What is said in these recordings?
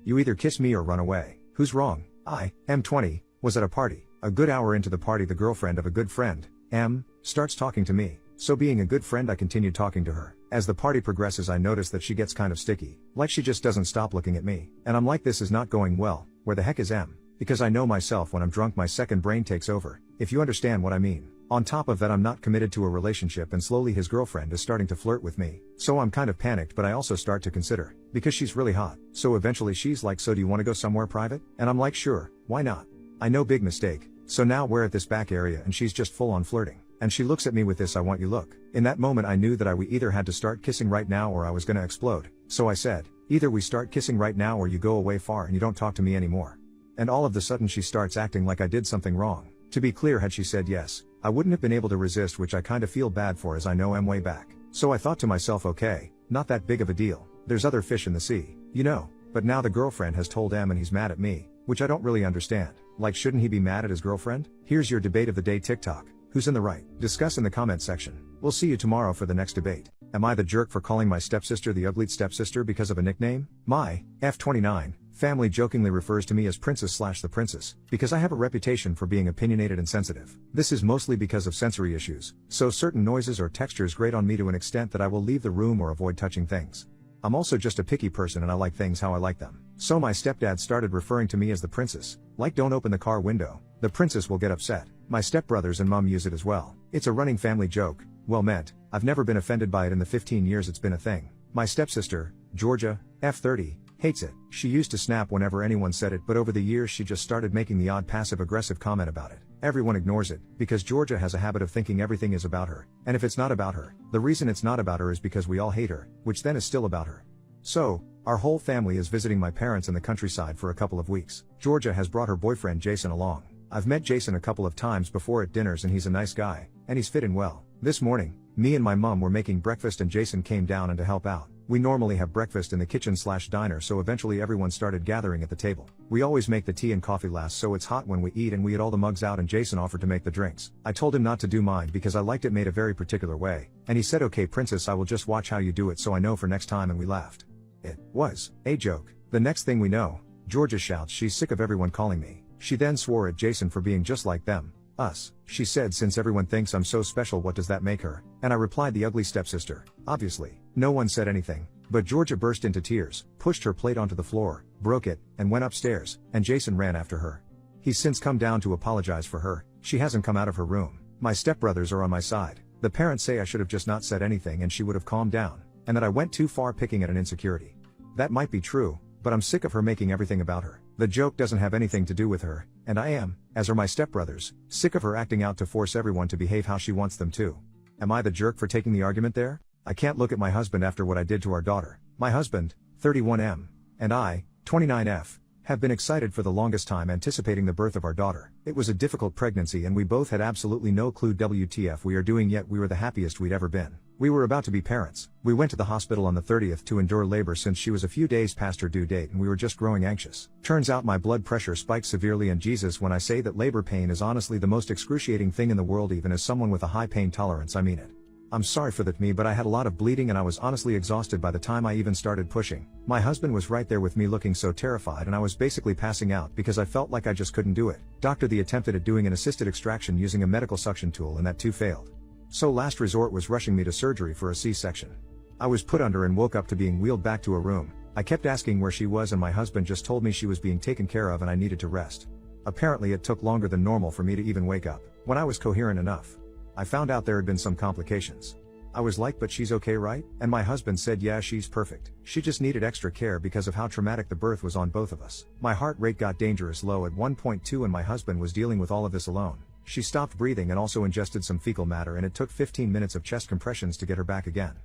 You either kiss me or run away. Who's wrong? I, M20, was at a party. A good hour into the party, the girlfriend of a good friend, M, starts talking to me. So being a good friend, I continued talking to her. As the party progresses, I notice that she gets kind of sticky. Like she just doesn't stop looking at me. And I'm like, this is not going well. Where the heck is M? Because I know myself, when I'm drunk my second brain takes over, if you understand what I mean. On top of that, I'm not committed to a relationship, and slowly his girlfriend is starting to flirt with me. So I'm kind of panicked, but I also start to consider, because she's really hot. So eventually she's like, so do you want to go somewhere private? And I'm like, sure, why not? I know, big mistake. So now we're at this back area and she's just full on flirting. And she looks at me with this "I want you" look. In that moment I knew that we either had to start kissing right now or I was gonna explode. So I said, either we start kissing right now or you go away far and you don't talk to me anymore. And all of the sudden she starts acting like I did something wrong. To be clear, had she said yes, I wouldn't have been able to resist, which I kinda feel bad for, as I know I'm way back. So I thought to myself, okay, not that big of a deal. There's other fish in the sea, you know. But now the girlfriend has told M and he's mad at me, which I don't really understand. Like, shouldn't he be mad at his girlfriend? Here's your debate of the day TikTok. Who's in the right? Discuss in the comment section. We'll see you tomorrow for the next debate. Am I the jerk for calling my stepsister the ugly stepsister because of a nickname? My F29 family jokingly refers to me as Princess/the Princess, because I have a reputation for being opinionated and sensitive. This is mostly because of sensory issues, so certain noises or textures grate on me to an extent that I will leave the room or avoid touching things. I'm also just a picky person and I like things how I like them. So my stepdad started referring to me as the princess, like don't open the car window, the princess will get upset. My stepbrothers and mom use it as well. It's a running family joke, well meant. I've never been offended by it in the 15 years it's been a thing. My stepsister, Georgia, F30, hates it. She used to snap whenever anyone said it, but over the years she just started making the odd passive-aggressive comment about it. Everyone ignores it, because Georgia has a habit of thinking everything is about her. And if it's not about her, the reason it's not about her is because we all hate her, which then is still about her. So, our whole family is visiting my parents in the countryside for a couple of weeks. Georgia has brought her boyfriend Jason along. I've met Jason a couple of times before at dinners and he's a nice guy, and he's fit in well. This morning, me and my mom were making breakfast and Jason came down and to help out. We normally have breakfast in the kitchen/diner, so eventually everyone started gathering at the table. We always make the tea and coffee last so it's hot when we eat, and we had all the mugs out and Jason offered to make the drinks. I told him not to do mine because I liked it made a very particular way, and he said, okay princess, I will just watch how you do it so I know for next time, and we laughed. It was a joke. The next thing we know, Georgia shouts she's sick of everyone calling me. She then swore at Jason for being just like them. Us. She said, since everyone thinks I'm so special, what does that make her? And I replied, the ugly stepsister. Obviously, no one said anything, but Georgia burst into tears, pushed her plate onto the floor, broke it, and went upstairs, and Jason ran after her. He's since come down to apologize for her. She hasn't come out of her room. My stepbrothers are on my side. The parents say I should have just not said anything and she would have calmed down, and that I went too far picking at an insecurity. That might be true, but I'm sick of her making everything about her. The joke doesn't have anything to do with her, and I am, as are my stepbrothers, sick of her acting out to force everyone to behave how she wants them to. Am I the jerk for taking the argument there? I can't look at my husband after what I did to our daughter. My husband, 31M, and I, 29F, have been excited for the longest time anticipating the birth of our daughter. It was a difficult pregnancy and we both had absolutely no clue WTF we are doing, yet we were the happiest we'd ever been. We were about to be parents. We went to the hospital on the 30th to endure labor since she was a few days past her due date and we were just growing anxious. Turns out my blood pressure spiked severely, and Jesus, when I say that labor pain is honestly the most excruciating thing in the world, even as someone with a high pain tolerance, I mean it. I'm sorry for that, but I had a lot of bleeding and I was honestly exhausted by the time I even started pushing. My husband was right there with me looking so terrified, and I was basically passing out because I felt like I just couldn't do it. Doctor the attempted at doing an assisted extraction using a medical suction tool, and that too failed. So last resort was rushing me to surgery for a C-section. I was put under and woke up to being wheeled back to a room. I kept asking where she was and my husband just told me she was being taken care of and I needed to rest. Apparently it took longer than normal for me to even wake up. When I was coherent enough, I found out there had been some complications. I was like, but she's okay, right? And my husband said, yeah, she's perfect. She just needed extra care because of how traumatic the birth was on both of us. My heart rate got dangerous low at 1.2 and my husband was dealing with all of this alone. She stopped breathing and also ingested some fecal matter, and it took 15 minutes of chest compressions to get her back again.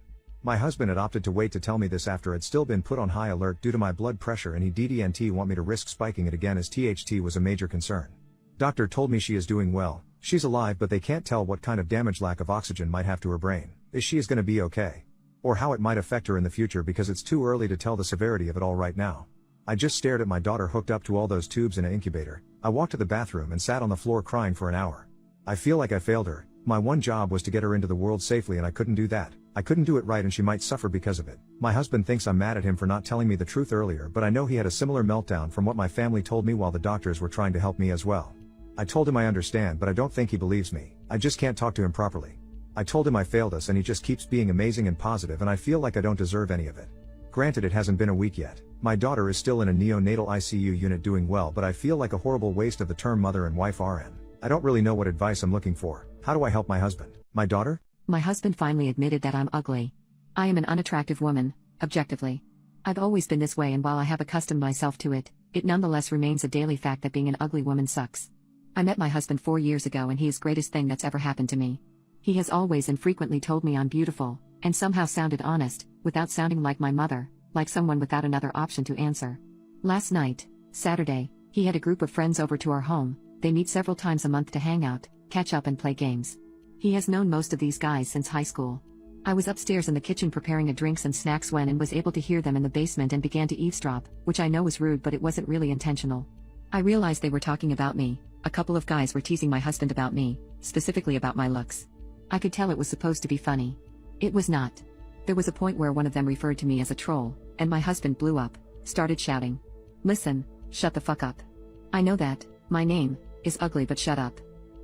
My husband had opted to wait to tell me this after I'd still been put on high alert due to my blood pressure, and he didn't want me to risk spiking it again as THT was a major concern. Doctor told me she is doing well. She's alive, but they can't tell what kind of damage lack of oxygen might have to her brain. Is she is going to be okay? Or how it might affect her in the future, because it's too early to tell the severity of it all right now. I just stared at my daughter hooked up to all those tubes in an incubator. I walked to the bathroom and sat on the floor crying for an hour. I feel like I failed her. My one job was to get her into the world safely and I couldn't do that. I couldn't do it right and she might suffer because of it. My husband thinks I'm mad at him for not telling me the truth earlier, but I know he had a similar meltdown from what my family told me while the doctors were trying to help me as well. I told him I understand, but I don't think he believes me. I just can't talk to him properly. I told him I failed us and he just keeps being amazing and positive, and I feel like I don't deserve any of it. Granted, it hasn't been a week yet. My daughter is still in a neonatal ICU unit doing well, but I feel like a horrible waste of the term mother and wife RN. I don't really know what advice I'm looking for. How do I help my husband? My daughter? My husband finally admitted that I'm ugly. I am an unattractive woman, objectively. I've always been this way, and while I have accustomed myself to it, it nonetheless remains a daily fact that being an ugly woman sucks. I met my husband 4 years ago and he is the greatest thing that's ever happened to me. He has always and frequently told me I'm beautiful, and somehow sounded honest, without sounding like my mother, like someone without another option to answer. Last night, Saturday, he had a group of friends over to our home. They meet several times a month to hang out, catch up and play games. He has known most of these guys since high school. I was upstairs in the kitchen preparing drinks and snacks when and was able to hear them in the basement and began to eavesdrop, which I know was rude, but it wasn't really intentional. I realized they were talking about me. A couple of guys were teasing my husband about me, specifically about my looks. I could tell it was supposed to be funny. It was not. There was a point where one of them referred to me as a troll, and my husband blew up, started shouting. Listen, shut the fuck up. I know that, my name is ugly, but shut up.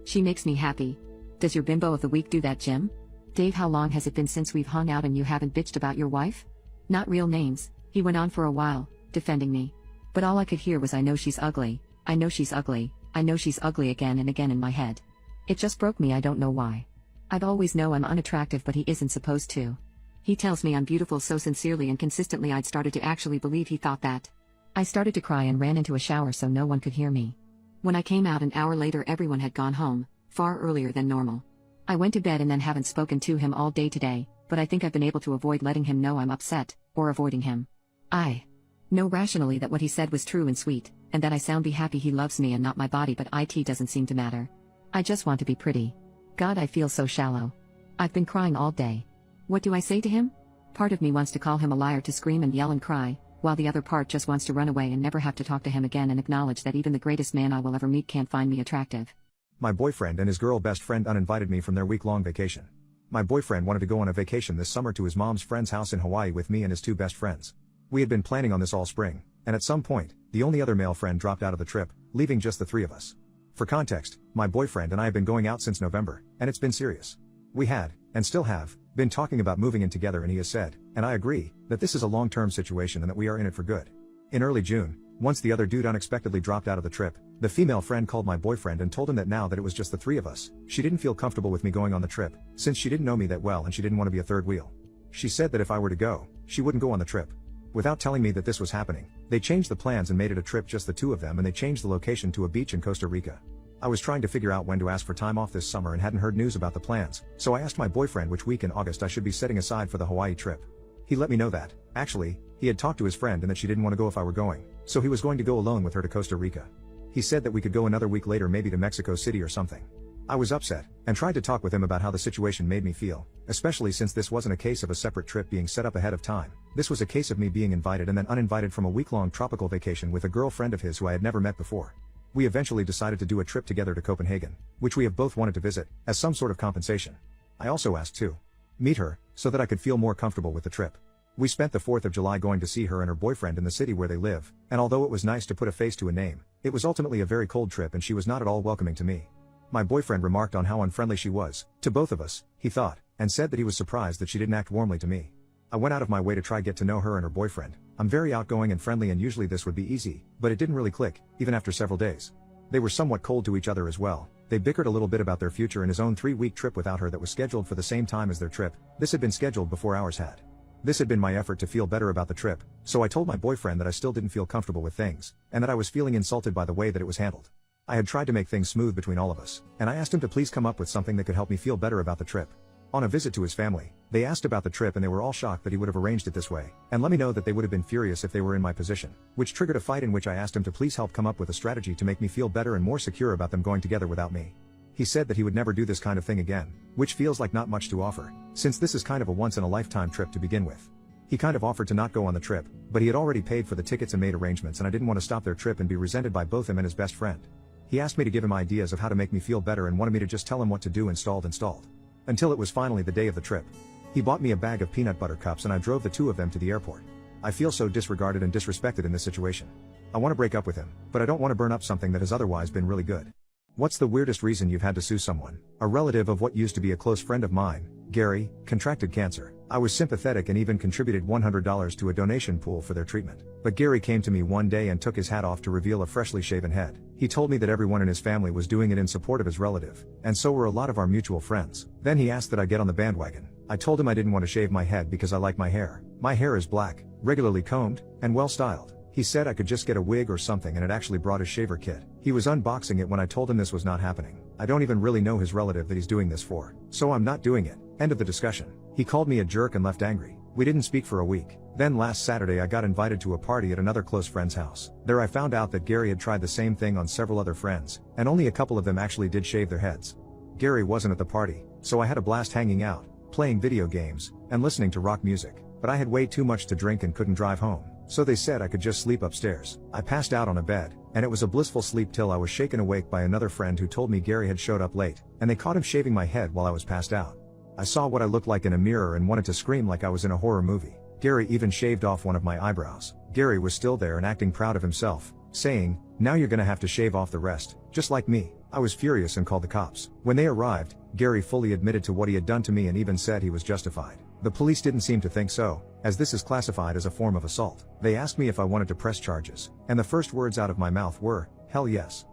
She makes me happy. Does your bimbo of the week do that, Jim? Dave, how long has it been since we've hung out and you haven't bitched about your wife? Not real names, he went on for a while, defending me. But all I could hear was I know she's ugly, I know she's ugly, I know she's ugly again and again in my head. It just broke me, I don't know why. I've always known I'm unattractive, but he isn't supposed to. He tells me I'm beautiful so sincerely and consistently I'd started to actually believe he thought that. I started to cry and ran into a shower so no one could hear me. When I came out an hour later, everyone had gone home, far earlier than normal. I went to bed and then haven't spoken to him all day today, but I think I've been able to avoid letting him know I'm upset, or avoiding him. I know rationally that what he said was true and sweet, and that I sound be happy he loves me and not my body, but it doesn't seem to matter. I just want to be pretty. God, I feel so shallow. I've been crying all day. What do I say to him? Part of me wants to call him a liar, to scream and yell and cry, while the other part just wants to run away and never have to talk to him again and acknowledge that even the greatest man I will ever meet can't find me attractive. My boyfriend and his girl best friend uninvited me from their week-long vacation. My boyfriend wanted to go on a vacation this summer to his mom's friend's house in Hawaii with me and his 2 best friends. We had been planning on this all spring, and at some point, the only other male friend dropped out of the trip, leaving just the 3 of us. For context, my boyfriend and I have been going out since November, and it's been serious. We had, and still have, been talking about moving in together, and he has said, and I agree, that this is a long-term situation and that we are in it for good. In early June, once the other dude unexpectedly dropped out of the trip, the female friend called my boyfriend and told him that now that it was just the 3 of us, she didn't feel comfortable with me going on the trip, since she didn't know me that well and she didn't want to be a third wheel. She said that if I were to go, she wouldn't go on the trip. Without telling me that this was happening, they changed the plans and made it a trip just the 2 of them, and they changed the location to a beach in Costa Rica. I was trying to figure out when to ask for time off this summer and hadn't heard news about the plans, so I asked my boyfriend which week in August I should be setting aside for the Hawaii trip. He let me know that, actually, he had talked to his friend and that she didn't want to go if I were going, so he was going to go alone with her to Costa Rica. He said that we could go another week later, maybe to Mexico City or something. I was upset, and tried to talk with him about how the situation made me feel, especially since this wasn't a case of a separate trip being set up ahead of time. This was a case of me being invited and then uninvited from a week-long tropical vacation with a girlfriend of his who I had never met before. We eventually decided to do a trip together to Copenhagen, which we have both wanted to visit, as some sort of compensation. I also asked to meet her, so that I could feel more comfortable with the trip. We spent the 4th of July going to see her and her boyfriend in the city where they live, and although it was nice to put a face to a name, it was ultimately a very cold trip and she was not at all welcoming to me. My boyfriend remarked on how unfriendly she was, to both of us, he thought, and said that he was surprised that she didn't act warmly to me. I went out of my way to try get to know her and her boyfriend. I'm very outgoing and friendly and usually this would be easy, but it didn't really click, even after several days. They were somewhat cold to each other as well. They bickered a little bit about their future and his own 3-week trip without her that was scheduled for the same time as their trip. This had been scheduled before ours had. This had been my effort to feel better about the trip, so I told my boyfriend that I still didn't feel comfortable with things, and that I was feeling insulted by the way that it was handled. I had tried to make things smooth between all of us, and I asked him to please come up with something that could help me feel better about the trip. On a visit to his family, they asked about the trip and they were all shocked that he would have arranged it this way, and let me know that they would have been furious if they were in my position, which triggered a fight in which I asked him to please help come up with a strategy to make me feel better and more secure about them going together without me. He said that he would never do this kind of thing again, which feels like not much to offer, since this is kind of a once-in-a-lifetime trip to begin with. He kind of offered to not go on the trip, but he had already paid for the tickets and made arrangements and I didn't want to stop their trip and be resented by both him and his best friend. He asked me to give him ideas of how to make me feel better and wanted me to just tell him what to do. Installed. Until it was finally the day of the trip. He bought me a bag of peanut butter cups and I drove the two of them to the airport. I feel so disregarded and disrespected in this situation. I want to break up with him, but I don't want to burn up something that has otherwise been really good. What's the weirdest reason you've had to sue someone? A relative of what used to be a close friend of mine, Gary, contracted cancer. I was sympathetic and even contributed $100 to a donation pool for their treatment. But Gary came to me one day and took his hat off to reveal a freshly shaven head. He told me that everyone in his family was doing it in support of his relative, and so were a lot of our mutual friends. Then he asked that I get on the bandwagon. I told him I didn't want to shave my head because I like my hair. My hair is black, regularly combed, and well styled. He said I could just get a wig or something and had actually brought his shaver kit. He was unboxing it when I told him this was not happening. I don't even really know his relative that he's doing this for, so I'm not doing it. End of the discussion. He called me a jerk and left angry. We didn't speak for a week. Then last Saturday I got invited to a party at another close friend's house. There I found out that Gary had tried the same thing on several other friends, and only a couple of them actually did shave their heads. Gary wasn't at the party, so I had a blast hanging out, playing video games, and listening to rock music. But I had way too much to drink and couldn't drive home, so they said I could just sleep upstairs. I passed out on a bed, and it was a blissful sleep till I was shaken awake by another friend who told me Gary had showed up late, and they caught him shaving my head while I was passed out. I saw what I looked like in a mirror and wanted to scream like I was in a horror movie. Gary even shaved off one of my eyebrows. Gary was still there and acting proud of himself, saying, "Now you're gonna have to shave off the rest, just like me." I was furious and called the cops. When they arrived, Gary fully admitted to what he had done to me and even said he was justified. The police didn't seem to think so, as this is classified as a form of assault. They asked me if I wanted to press charges, and the first words out of my mouth were, "Hell yes."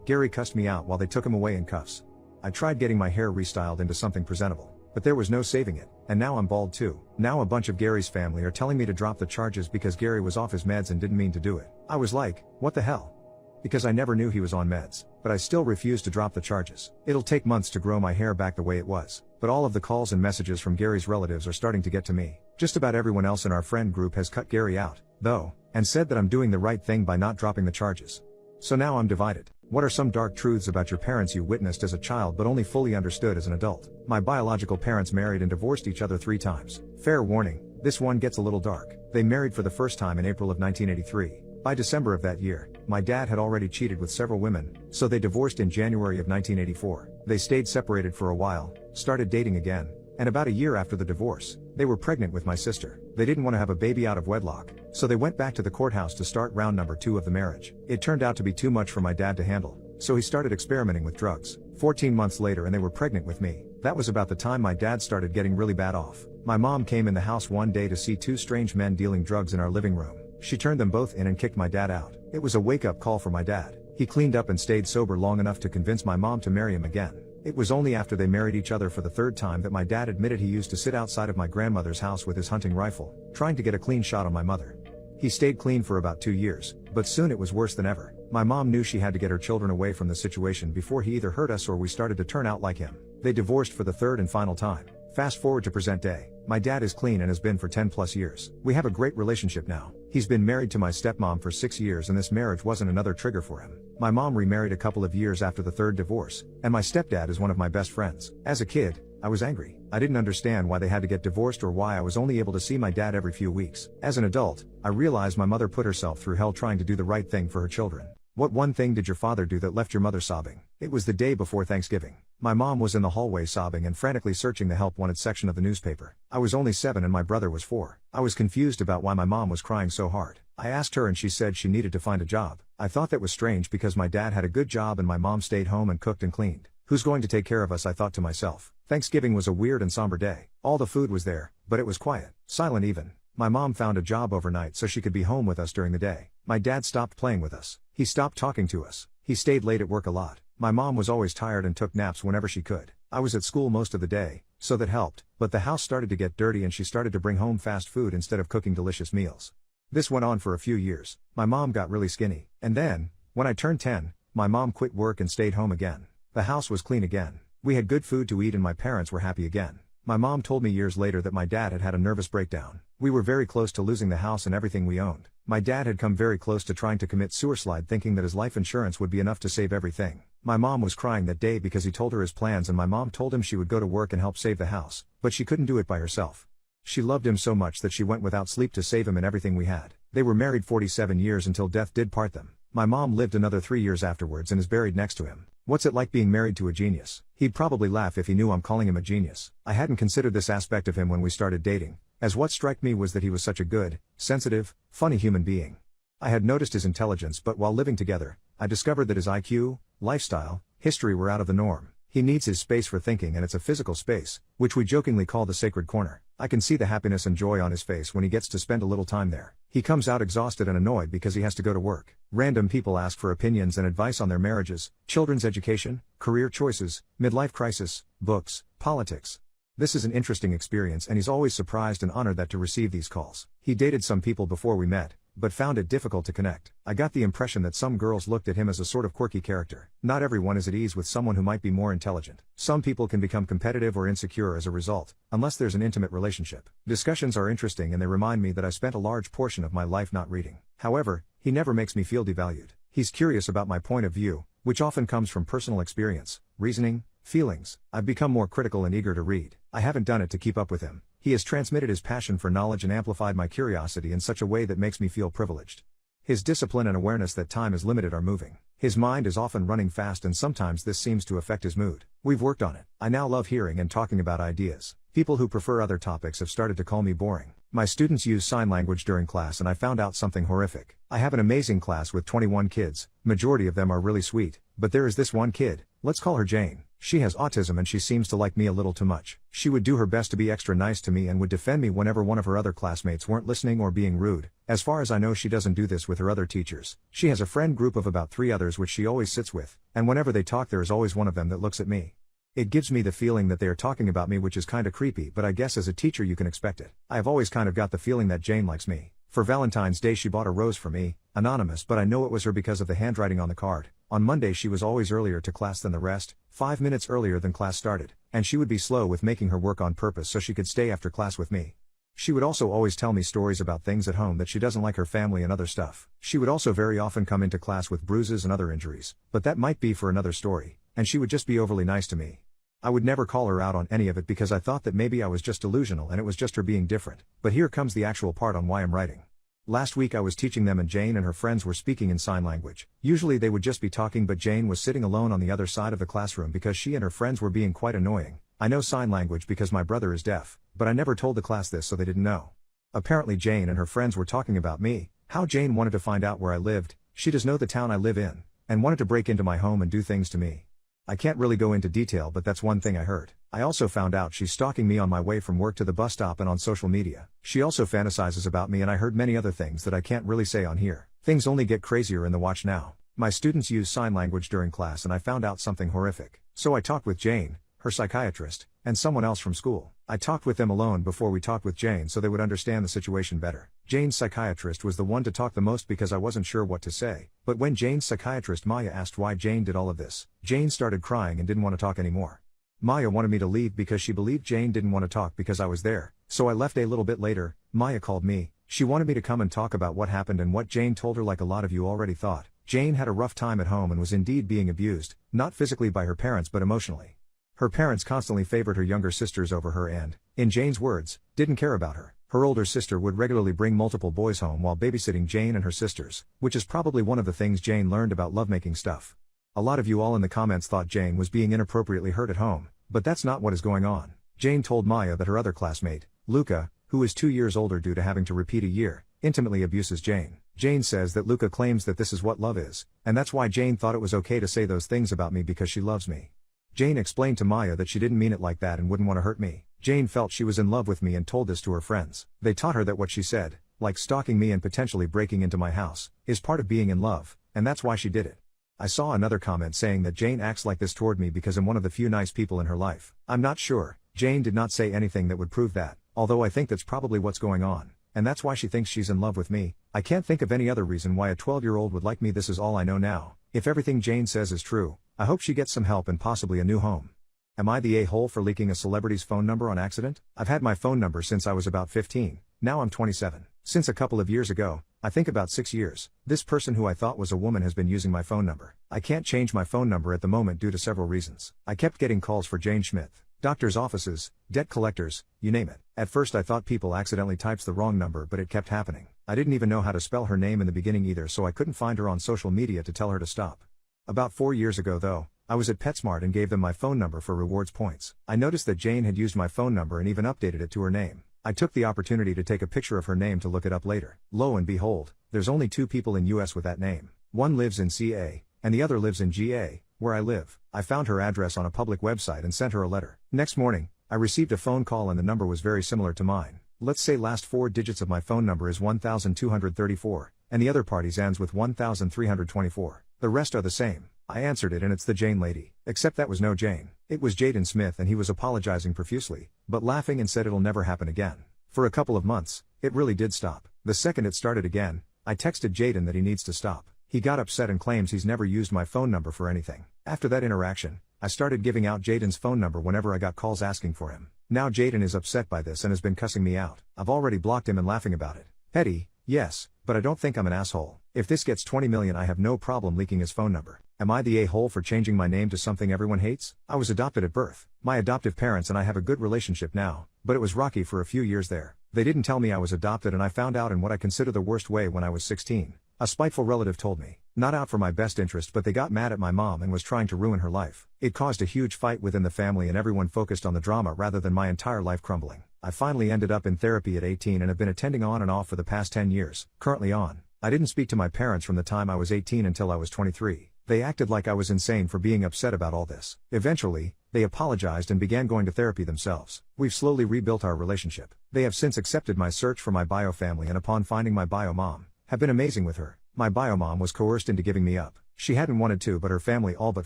Gary cussed me out while they took him away in cuffs. I tried getting my hair restyled into something presentable, but there was no saving it, and now I'm bald too. Now a bunch of Gary's family are telling me to drop the charges because Gary was off his meds and didn't mean to do it. I was like, what the hell? Because I never knew he was on meds, but I still refuse to drop the charges. It'll take months to grow my hair back the way it was, but all of the calls and messages from Gary's relatives are starting to get to me. Just about everyone else in our friend group has cut Gary out, though, and said that I'm doing the right thing by not dropping the charges. So now I'm divided. What are some dark truths about your parents you witnessed as a child but only fully understood as an adult? My biological parents married and divorced each other 3 times. Fair warning, this one gets a little dark. They married for the first time in April of 1983. By December of that year, my dad had already cheated with several women, so they divorced in January of 1984. They stayed separated for a while, started dating again, and about a year after the divorce, they were pregnant with my sister. They didn't want to have a baby out of wedlock, so they went back to the courthouse to start round number 2 of the marriage. It turned out to be too much for my dad to handle, so he started experimenting with drugs. 14 months later and they were pregnant with me. That was about the time my dad started getting really bad off. My mom came in the house one day to see 2 strange men dealing drugs in our living room. She turned them both in and kicked my dad out. It was a wake-up call for my dad. He cleaned up and stayed sober long enough to convince my mom to marry him again. It was only after they married each other for the 3rd time that my dad admitted he used to sit outside of my grandmother's house with his hunting rifle, trying to get a clean shot on my mother. He stayed clean for about 2 years, but soon it was worse than ever. My mom knew she had to get her children away from the situation before he either hurt us or we started to turn out like him. They divorced for the 3rd and final time. Fast forward to present day. My dad is clean and has been for 10 plus years. We have a great relationship now. He's been married to my stepmom for 6 years and this marriage wasn't another trigger for him. My mom remarried a couple of years after the 3rd divorce, and my stepdad is one of my best friends. As a kid, I was angry. I didn't understand why they had to get divorced or why I was only able to see my dad every few weeks. As an adult, I realized my mother put herself through hell trying to do the right thing for her children. What one thing did your father do that left your mother sobbing? It was the day before Thanksgiving. My mom was in the hallway sobbing and frantically searching the help wanted section of the newspaper. I was only 7 and my brother was 4. I was confused about why my mom was crying so hard. I asked her and she said she needed to find a job. I thought that was strange because my dad had a good job and my mom stayed home and cooked and cleaned. Who's going to take care of us? I thought to myself. Thanksgiving was a weird and somber day. All the food was there, but it was quiet, silent even. My mom found a job overnight so she could be home with us during the day. My dad stopped playing with us. He stopped talking to us. He stayed late at work a lot. My mom was always tired and took naps whenever she could. I was at school most of the day, so that helped, but the house started to get dirty and she started to bring home fast food instead of cooking delicious meals. This went on for a few years. My mom got really skinny. And then, when I turned 10, my mom quit work and stayed home again. The house was clean again. We had good food to eat and my parents were happy again. My mom told me years later that my dad had had a nervous breakdown. We were very close to losing the house and everything we owned. My dad had come very close to trying to commit suicide thinking that his life insurance would be enough to save everything. My mom was crying that day because he told her his plans and my mom told him she would go to work and help save the house, but she couldn't do it by herself. She loved him so much that she went without sleep to save him and everything we had. They were married 47 years until death did part them. My mom lived another 3 years afterwards and is buried next to him. What's it like being married to a genius? He'd probably laugh if he knew I'm calling him a genius. I hadn't considered this aspect of him when we started dating, as what struck me was that he was such a good, sensitive, funny human being. I had noticed his intelligence, but while living together, I discovered that his IQ, lifestyle, history were out of the norm. He needs his space for thinking, and it's a physical space, which we jokingly call the sacred corner. I can see the happiness and joy on his face when he gets to spend a little time there. He comes out exhausted and annoyed because he has to go to work. Random people ask for opinions and advice on their marriages, children's education, career choices, midlife crisis, books, politics. This is an interesting experience, and he's always surprised and honored that to receive these calls. He dated some people before we met, but found it difficult to connect. I got the impression that some girls looked at him as a sort of quirky character. Not everyone is at ease with someone who might be more intelligent. Some people can become competitive or insecure as a result, unless there's an intimate relationship. Discussions are interesting, and they remind me that I spent a large portion of my life not reading. However, he never makes me feel devalued. He's curious about my point of view, which often comes from personal experience, reasoning, feelings. I've become more critical and eager to read. I haven't done it to keep up with him. He has transmitted his passion for knowledge and amplified my curiosity in such a way that makes me feel privileged. His discipline and awareness that time is limited are moving. His mind is often running fast, and sometimes this seems to affect his mood. We've worked on it. I now love hearing and talking about ideas. People who prefer other topics have started to call me boring. My students use sign language during class, and I found out something horrific. I have an amazing class with 21 kids. Majority of them are really sweet, but there is this one kid, let's call her Jane. She has autism, and she seems to like me a little too much. She would do her best to be extra nice to me and would defend me whenever one of her other classmates weren't listening or being rude. As far as I know, she doesn't do this with her other teachers. She has a friend group of about 3 others which she always sits with, and whenever they talk there is always one of them that looks at me. It gives me the feeling that they are talking about me, which is kinda creepy, but I guess as a teacher you can expect it. I have always kind of got the feeling that Jane likes me. For Valentine's Day she bought a rose for me, anonymous, but I know it was her because of the handwriting on the card. On Monday she was always earlier to class than the rest, 5 minutes earlier than class started, and she would be slow with making her work on purpose so she could stay after class with me. She would also always tell me stories about things at home that she doesn't like, her family and other stuff. She would also very often come into class with bruises and other injuries, but that might be for another story, and she would just be overly nice to me. I would never call her out on any of it because I thought that maybe I was just delusional and it was just her being different. But here comes the actual part on why I'm writing. Last week I was teaching them, and Jane and her friends were speaking in sign language. Usually they would just be talking, but Jane was sitting alone on the other side of the classroom because she and her friends were being quite annoying. I know sign language because my brother is deaf, but I never told the class this so they didn't know. Apparently Jane and her friends were talking about me, how Jane wanted to find out where I lived, she does know the town I live in, and wanted to break into my home and do things to me. I can't really go into detail, but that's one thing I heard. I also found out she's stalking me on my way from work to the bus stop and on social media. She also fantasizes about me, and I heard many other things that I can't really say on here. Things only get crazier in the watch now. My students use sign language during class, and I found out something horrific. So I talked with Jane, her psychiatrist, and someone else from school. I talked with them alone before we talked with Jane so they would understand the situation better. Jane's psychiatrist was the one to talk the most because I wasn't sure what to say, but when Jane's psychiatrist Maya asked why Jane did all of this, Jane started crying and didn't want to talk anymore. Maya wanted me to leave because she believed Jane didn't want to talk because I was there, so I left. A little bit later, Maya called me. She wanted me to come and talk about what happened and what Jane told her. Like a lot of you already thought, Jane had a rough time at home and was indeed being abused, not physically by her parents but emotionally. Her parents constantly favored her younger sisters over her and, in Jane's words, didn't care about her. Her older sister would regularly bring multiple boys home while babysitting Jane and her sisters, which is probably one of the things Jane learned about lovemaking stuff. A lot of you all in the comments thought Jane was being inappropriately hurt at home, but that's not what is going on. Jane told Maya that her other classmate, Luca, who is 2 years older due to having to repeat a year, intimately abuses Jane. Jane says that Luca claims that this is what love is, and that's why Jane thought it was okay to say those things about me because she loves me. Jane explained to Maya that she didn't mean it like that and wouldn't want to hurt me. Jane felt she was in love with me and told this to her friends. They taught her that what she said, like stalking me and potentially breaking into my house, is part of being in love, and that's why she did it. I saw another comment saying that Jane acts like this toward me because I'm one of the few nice people in her life. I'm not sure. Jane did not say anything that would prove that, although I think that's probably what's going on, and that's why she thinks she's in love with me. I can't think of any other reason why a 12-year-old would like me. This is all I know now. If everything Jane says is true, I hope she gets some help and possibly a new home. Am I the a-hole for leaking a celebrity's phone number on accident? I've had my phone number since I was about 15, now I'm 27. Since a couple of years ago, I think about 6 years, this person who I thought was a woman has been using my phone number. I can't change my phone number at the moment due to several reasons. I kept getting calls for Jane Schmidt, doctors' offices, debt collectors, you name it. At first I thought people accidentally typed the wrong number, but it kept happening. I didn't even know how to spell her name in the beginning either, so I couldn't find her on social media to tell her to stop. About 4 years ago though, I was at PetSmart and gave them my phone number for rewards points. I noticed that Jane had used my phone number and even updated it to her name. I took the opportunity to take a picture of her name to look it up later. Lo and behold, there's only 2 people in US with that name. One lives in CA, and the other lives in GA, where I live. I found her address on a public website and sent her a letter. Next morning, I received a phone call and the number was very similar to mine. Let's say last 4 digits of my phone number is 1234, and the other party's ends with 1324. The rest are the same. I answered it and it's the Jane lady. Except that was no Jane. It was Jaden Smith and he was apologizing profusely, but laughing and said it'll never happen again. For a couple of months, it really did stop. The second it started again, I texted Jaden that he needs to stop. He got upset and claims he's never used my phone number for anything. After that interaction, I started giving out Jaden's phone number whenever I got calls asking for him. Now Jaden is upset by this and has been cussing me out. I've already blocked him and laughing about it. Petty, yes, but I don't think I'm an asshole. If this gets 20 million I have no problem leaking his phone number. Am I the a-hole for changing my name to something everyone hates? I was adopted at birth. My adoptive parents and I have a good relationship now, but it was rocky for a few years there. They didn't tell me I was adopted and I found out in what I consider the worst way when I was 16. A spiteful relative told me. Not out for my best interest, but they got mad at my mom and was trying to ruin her life. It caused a huge fight within the family and everyone focused on the drama rather than my entire life crumbling. I finally ended up in therapy at 18 and have been attending on and off for the past 10 years, currently on. I didn't speak to my parents from the time I was 18 until I was 23. They acted like I was insane for being upset about all this. Eventually, they apologized and began going to therapy themselves. We've slowly rebuilt our relationship. They have since accepted my search for my bio family and upon finding my bio mom, have been amazing with her. My bio mom was coerced into giving me up. She hadn't wanted to, but her family all but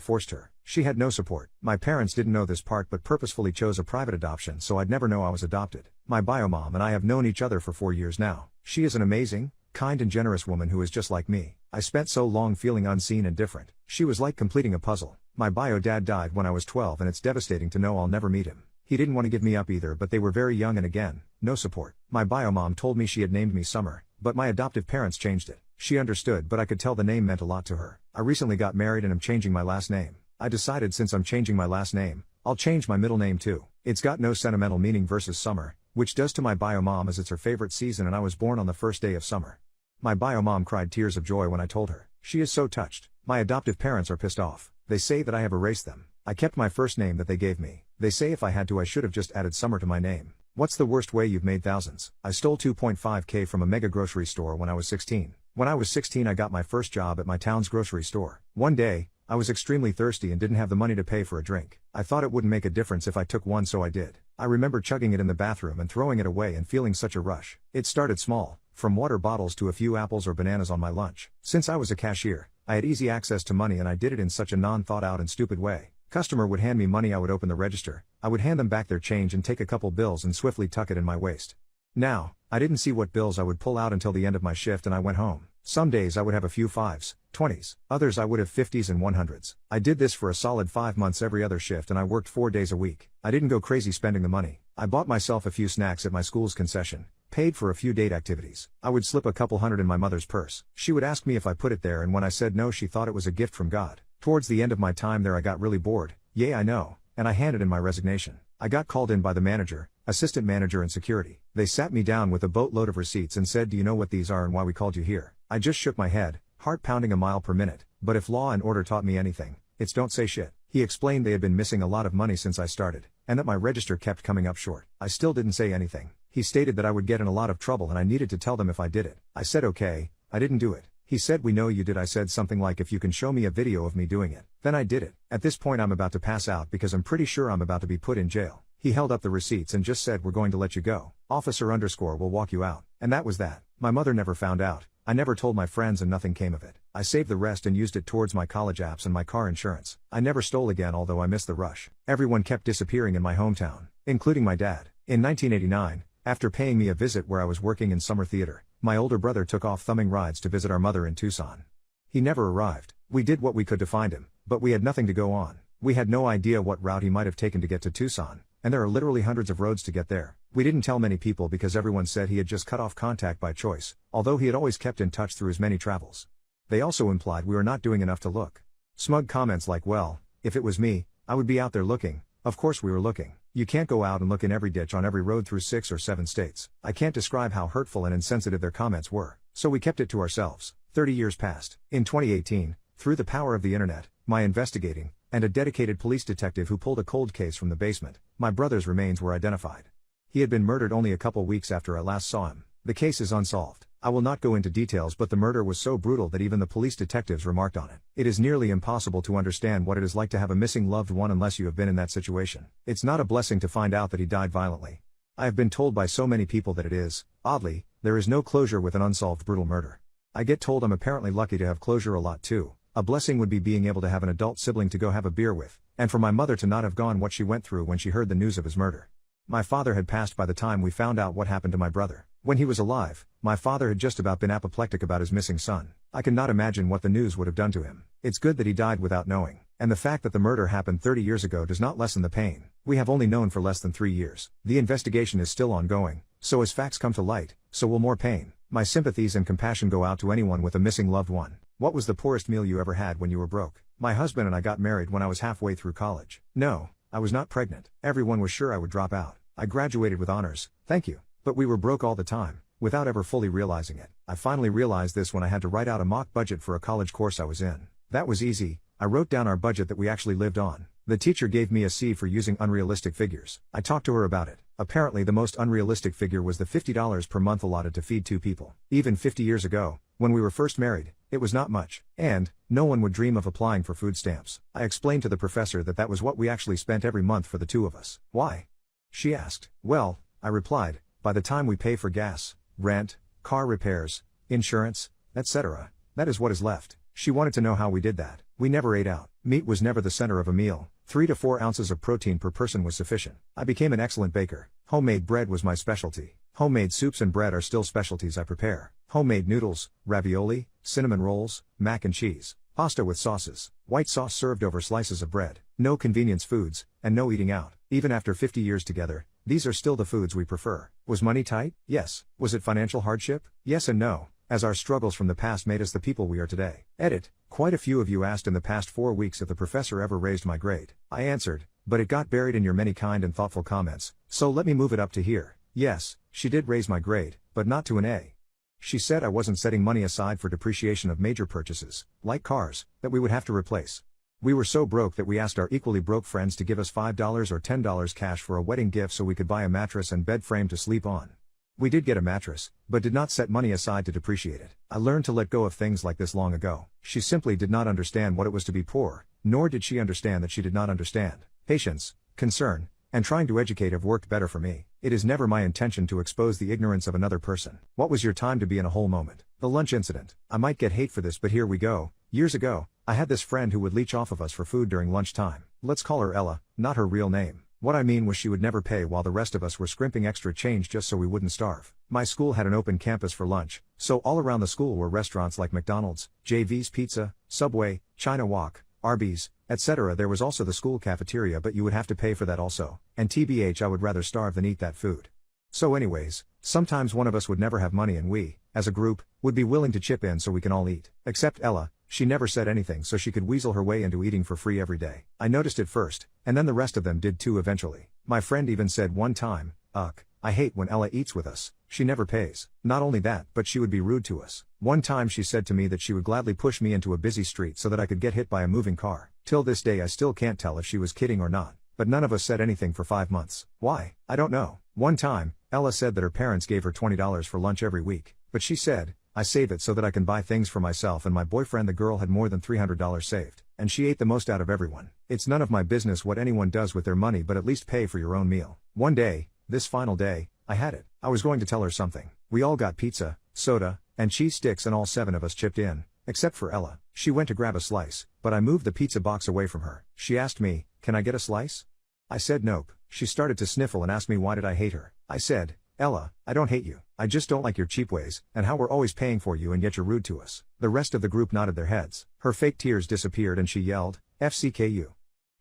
forced her. She had no support. My parents didn't know this part but purposefully chose a private adoption so I'd never know I was adopted. My bio mom and I have known each other for 4 years now. She is an amazing, kind and generous woman who is just like me. I spent so long feeling unseen and different. She was like completing a puzzle. My bio dad died when I was 12 and it's devastating to know I'll never meet him. He didn't want to give me up either, but they were very young and again, no support. My bio mom told me she had named me Summer, but my adoptive parents changed it. She understood, but I could tell the name meant a lot to her. I recently got married and am changing my last name. I decided since I'm changing my last name, I'll change my middle name too. It's got no sentimental meaning versus summer, which does to my bio mom as it's her favorite season and I was born on the first day of summer. My bio mom cried tears of joy when I told her. She is so touched. My adoptive parents are pissed off. They say that I have erased them. I kept my first name that they gave me. They say if I had to I should have just added Summer to my name. What's the worst way you've made thousands? I stole 2.5K from a mega grocery store when I was 16. When I was 16 I got my first job at my town's grocery store. One day, I was extremely thirsty and didn't have the money to pay for a drink. I thought it wouldn't make a difference if I took one so I did. I remember chugging it in the bathroom and throwing it away and feeling such a rush. It started small, from water bottles to a few apples or bananas on my lunch. Since I was a cashier, I had easy access to money and I did it in such a non-thought-out and stupid way. Customer would hand me money, I would open the register, I would hand them back their change and take a couple bills and swiftly tuck it in my waist. Now, I didn't see what bills I would pull out until the end of my shift and I went home. Some days I would have a few 5s, 20s, others I would have 50s and 100s. I did this for a solid 5 months every other shift and I worked 4 days a week. I didn't go crazy spending the money. I bought myself a few snacks at my school's concession, paid for a few date activities. I would slip a couple hundred in my mother's purse. She would ask me if I put it there and when I said no she thought it was a gift from God. Towards the end of my time there I got really bored, I know, and I handed in my resignation. I got called in by the manager, assistant manager and security. They sat me down with a boatload of receipts and said, "Do you know what these are and why we called you here?" I just shook my head, heart pounding a mile per minute, but if law and order taught me anything, it's don't say shit. He explained they had been missing a lot of money since I started, and that my register kept coming up short. I still didn't say anything. He stated that I would get in a lot of trouble and I needed to tell them if I did it. I said okay, I didn't do it. He said, "We know you did." I said something like, "If you can show me a video of me doing it." Then I did it. At this point I'm about to pass out because I'm pretty sure I'm about to be put in jail. He held up the receipts and just said, "We're going to let you go. Officer _ will walk you out." And that was that. My mother never found out. I never told my friends and nothing came of it. I saved the rest and used it towards my college apps and my car insurance. I never stole again, although I missed the rush. Everyone kept disappearing in my hometown, including my dad. In 1989, after paying me a visit where I was working in summer theater, my older brother took off thumbing rides to visit our mother in Tucson. He never arrived. We did what we could to find him, but we had nothing to go on. We had no idea what route he might have taken to get to Tucson, and there are literally hundreds of roads to get there. We didn't tell many people because everyone said he had just cut off contact by choice, although he had always kept in touch through his many travels. They also implied we were not doing enough to look. Smug comments like, "Well, if it was me, I would be out there looking." Of course we were looking. You can't go out and look in every ditch on every road through 6 or 7 states. I can't describe how hurtful and insensitive their comments were, so we kept it to ourselves. 30 years passed. In 2018, through the power of the internet, my investigating, and a dedicated police detective who pulled a cold case from the basement. My brother's remains were identified. He had been murdered only a couple weeks after I last saw him. The case is unsolved. I will not go into details, but the murder was so brutal that even the police detectives remarked on it. It is nearly impossible to understand what it is like to have a missing loved one unless you have been in that situation. It's not a blessing to find out that he died violently. I have been told by so many people that it is, oddly, there is no closure with an unsolved brutal murder. I get told I'm apparently lucky to have closure a lot too. A blessing would be being able to have an adult sibling to go have a beer with, and for my mother to not have gone what she went through when she heard the news of his murder. My father had passed by the time we found out what happened to my brother. When he was alive, my father had just about been apoplectic about his missing son. I cannot imagine what the news would have done to him. It's good that he died without knowing, and the fact that the murder happened 30 years ago does not lessen the pain. We have only known for less than 3 years. The investigation is still ongoing, so as facts come to light, so will more pain. My sympathies and compassion go out to anyone with a missing loved one. What was the poorest meal you ever had when you were broke? My husband and I got married when I was halfway through college. No, I was not pregnant. Everyone was sure I would drop out. I graduated with honors, thank you. But we were broke all the time, without ever fully realizing it. I finally realized this when I had to write out a mock budget for a college course I was in. That was easy. I wrote down our budget that we actually lived on. The teacher gave me a C for using unrealistic figures. I talked to her about it. Apparently the most unrealistic figure was the $50 per month allotted to feed 2 people. Even 50 years ago, when we were first married, it was not much. And, no one would dream of applying for food stamps. I explained to the professor that that was what we actually spent every month for the 2 of us. Why? She asked. Well, I replied, by the time we pay for gas, rent, car repairs, insurance, etc., that is what is left. She wanted to know how we did that. We never ate out. Meat was never the center of a meal. 3 to 4 ounces of protein per person was sufficient. I became an excellent baker. Homemade bread was my specialty. Homemade soups and bread are still specialties I prepare. Homemade noodles, ravioli, cinnamon rolls, mac and cheese, pasta with sauces, white sauce served over slices of bread. No convenience foods, and no eating out. Even after 50 years together, these are still the foods we prefer. Was money tight? Yes. Was it financial hardship? Yes and no, as our struggles from the past made us the people we are today. Edit. Quite a few of you asked in the past 4 weeks if the professor ever raised my grade. I answered, but it got buried in your many kind and thoughtful comments, so let me move it up to here. Yes, she did raise my grade, but not to an A. She said I wasn't setting money aside for depreciation of major purchases, like cars, that we would have to replace. We were so broke that we asked our equally broke friends to give us $5 or $10 cash for a wedding gift so we could buy a mattress and bed frame to sleep on. We did get a mattress, but did not set money aside to depreciate it. I learned to let go of things like this long ago. She simply did not understand what it was to be poor, nor did she understand that she did not understand. Patience, concern, and trying to educate have worked better for me. It is never my intention to expose the ignorance of another person. What was your time to be in a whole moment? The lunch incident. I might get hate for this, but here we go. Years ago, I had this friend who would leech off of us for food during lunchtime. Let's call her Ella, not her real name. What I mean was she would never pay while the rest of us were scrimping extra change just so we wouldn't starve. My school had an open campus for lunch, so all around the school were restaurants like McDonald's, JV's Pizza, Subway, China Walk, Arby's, etc. There was also the school cafeteria, but you would have to pay for that also, and TBH I would rather starve than eat that food. So anyways, sometimes one of us would never have money and we, as a group, would be willing to chip in so we can all eat. Except Ella, she never said anything so she could weasel her way into eating for free every day. I noticed it first, and then the rest of them did too eventually. My friend even said one time, I hate when Ella eats with us, she never pays. Not only that, but she would be rude to us. One time she said to me that she would gladly push me into a busy street so that I could get hit by a moving car. Till this day I still can't tell if she was kidding or not, but none of us said anything for 5 months. Why? I don't know. One time, Ella said that her parents gave her $20 for lunch every week, but she said, I save it so that I can buy things for myself and my boyfriend. The girl had more than $300 saved, and she ate the most out of everyone. It's none of my business what anyone does with their money, but at least pay for your own meal. One day, this final day, I had it. I was going to tell her something. We all got pizza, soda, and cheese sticks and all 7 of us chipped in, except for Ella. She went to grab a slice, but I moved the pizza box away from her. She asked me, can I get a slice? I said nope. She started to sniffle and asked me why did I hate her. I said, Ella, I don't hate you. I just don't like your cheap ways, and how we're always paying for you and yet you're rude to us. The rest of the group nodded their heads. Her fake tears disappeared and she yelled, FCKU.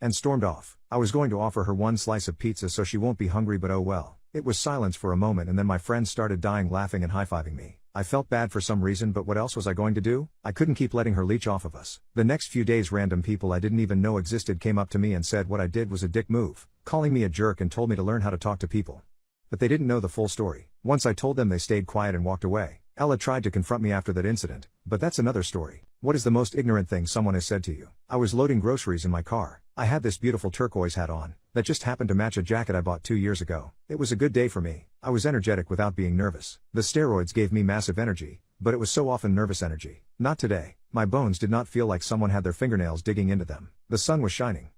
And stormed off. I was going to offer her 1 slice of pizza so she won't be hungry, but oh well. It was silence for a moment and then my friends started dying laughing and high-fiving me. I felt bad for some reason, but what else was I going to do? I couldn't keep letting her leech off of us. The next few days random people I didn't even know existed came up to me and said what I did was a dick move, calling me a jerk and told me to learn how to talk to people. But they didn't know the full story. Once I told them, they stayed quiet and walked away. Ella tried to confront me after that incident, but that's another story. What is the most ignorant thing someone has said to you? I was loading groceries in my car. I had this beautiful turquoise hat on, that just happened to match a jacket I bought 2 years ago. It was a good day for me. I was energetic without being nervous. The steroids gave me massive energy, but it was so often nervous energy. Not today. My bones did not feel like someone had their fingernails digging into them. The sun was shining.